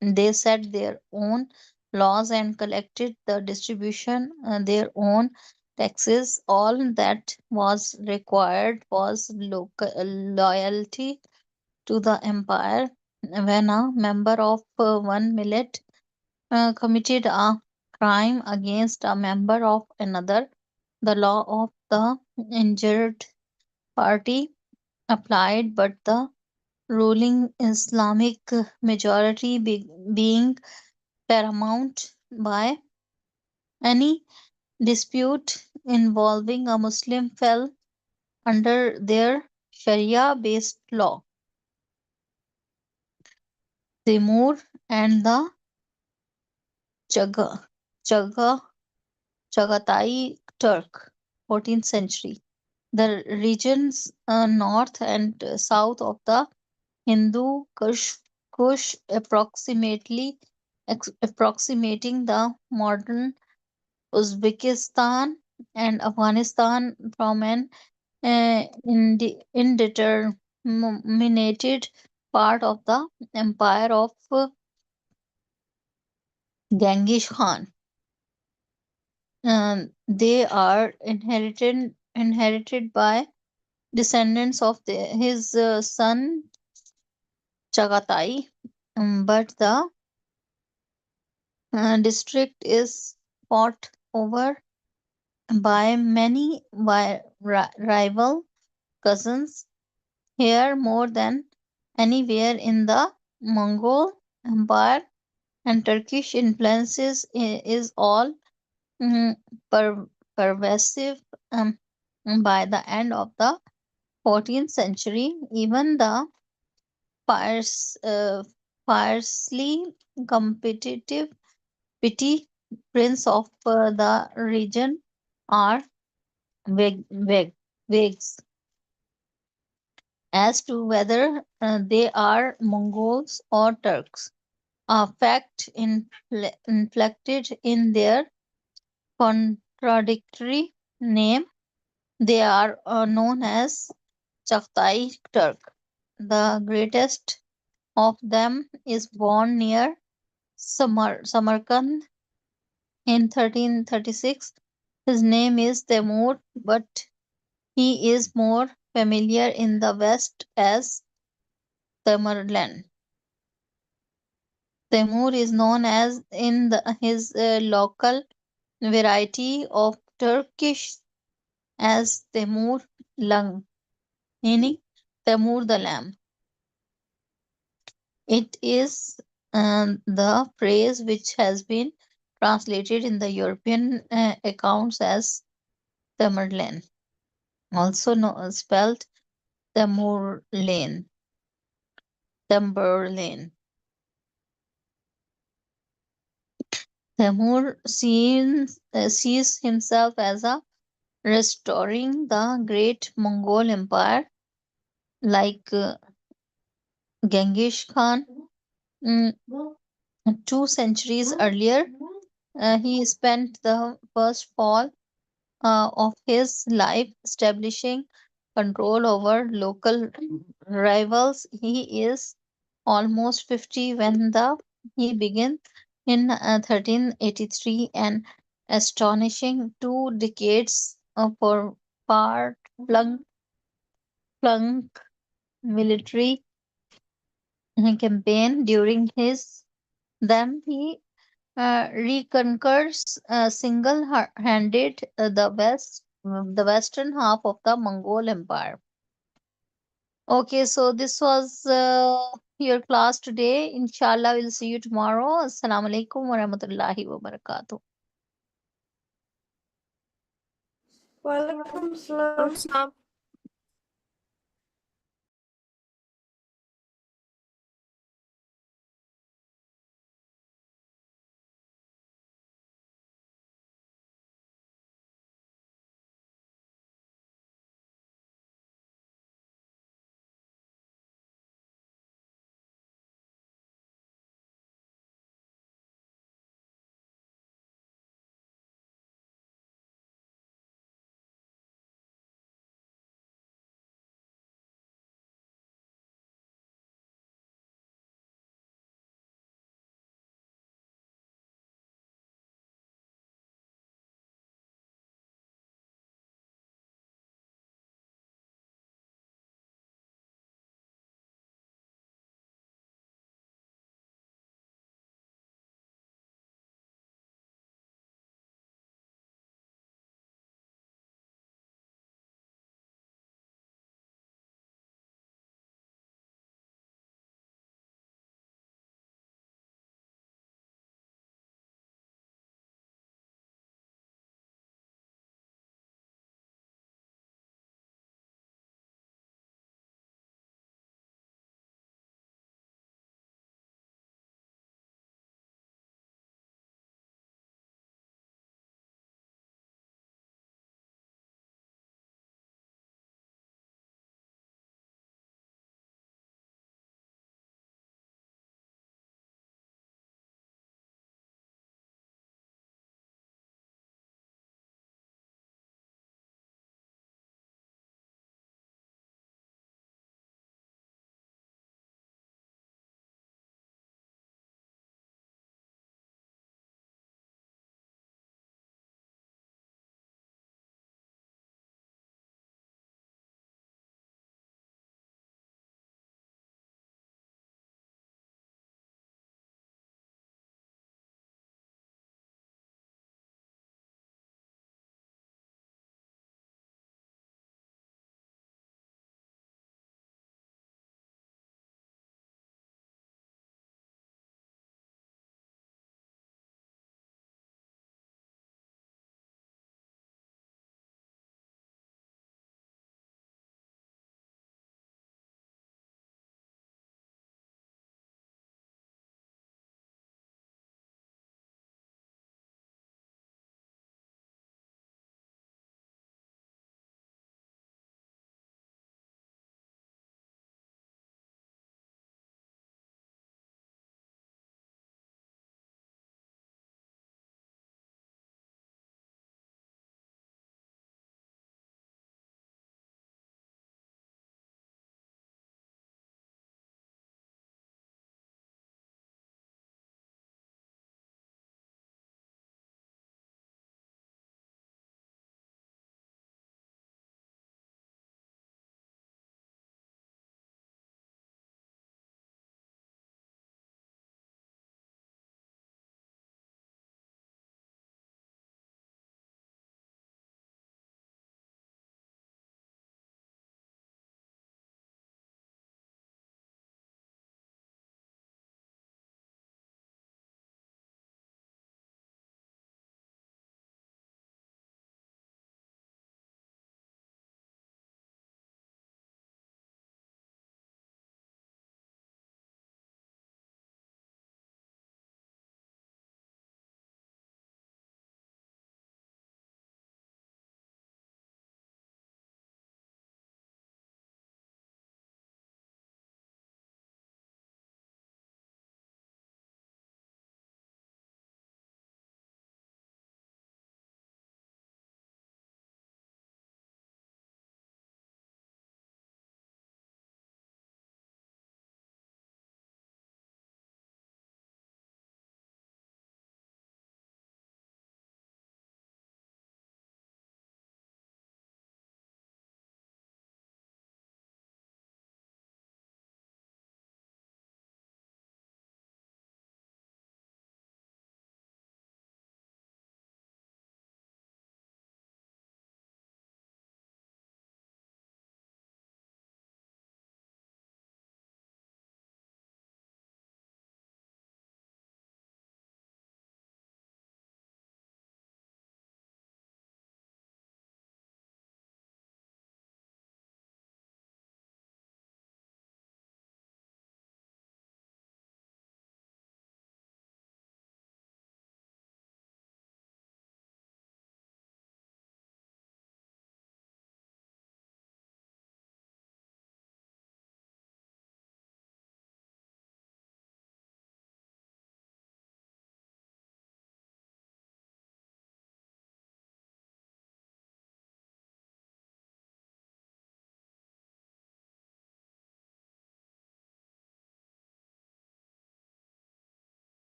They set their own laws and collected the distribution, their own taxes. All that was required was loyalty to the empire. When a member of one millet committed a crime against a member of another, the law of the injured party applied, but the ruling Islamic majority being paramount by any dispute involving a Muslim fell under their Sharia based law. Timur and the Chaga, Chaga, Chagatai Turk, 14th century. The regions north and south of the Hindu Kush approximating the modern Uzbekistan and Afghanistan from an indeterminated part of the empire of Genghis Khan. They are inherited by descendants of his son Chagatai, but the district is fought over by many rival cousins. Here, more than anywhere in the Mongol Empire, and Turkish influences is all mm, per- pervasive. By the end of the 14th century, even the fierce, fiercely competitive petty prince of the region are vague as to whether they are Mongols or Turks. A fact inflected in their contradictory name. They are known as Chagatai Turk. The greatest of them is born near Samarkand in 1336. His name is Temur, but he is more familiar in the West as Tamerlan. Temur is known as in his local variety of Turkish as Temur Lang, meaning Temur the Lamb. It is the phrase which has been translated in the European accounts as Tamerlane, also spelled Tamurlane. Tamberlane. Tamur sees himself as a restoring the great Mongol Empire like Genghis Khan. Mm, 2 centuries earlier, he spent the first fall of his life establishing control over local rivals. He is almost 50 when he began in 1383, an astonishing 2 decades for part plunk military campaign. During his them he reconquers single-handed the western half of the Mongol Empire. Okay, so this was your class today. Inshallah, we'll see you tomorrow. Assalamu alaikum wa rahmatullahi wa barakatuh. Walaikum salam. Islam.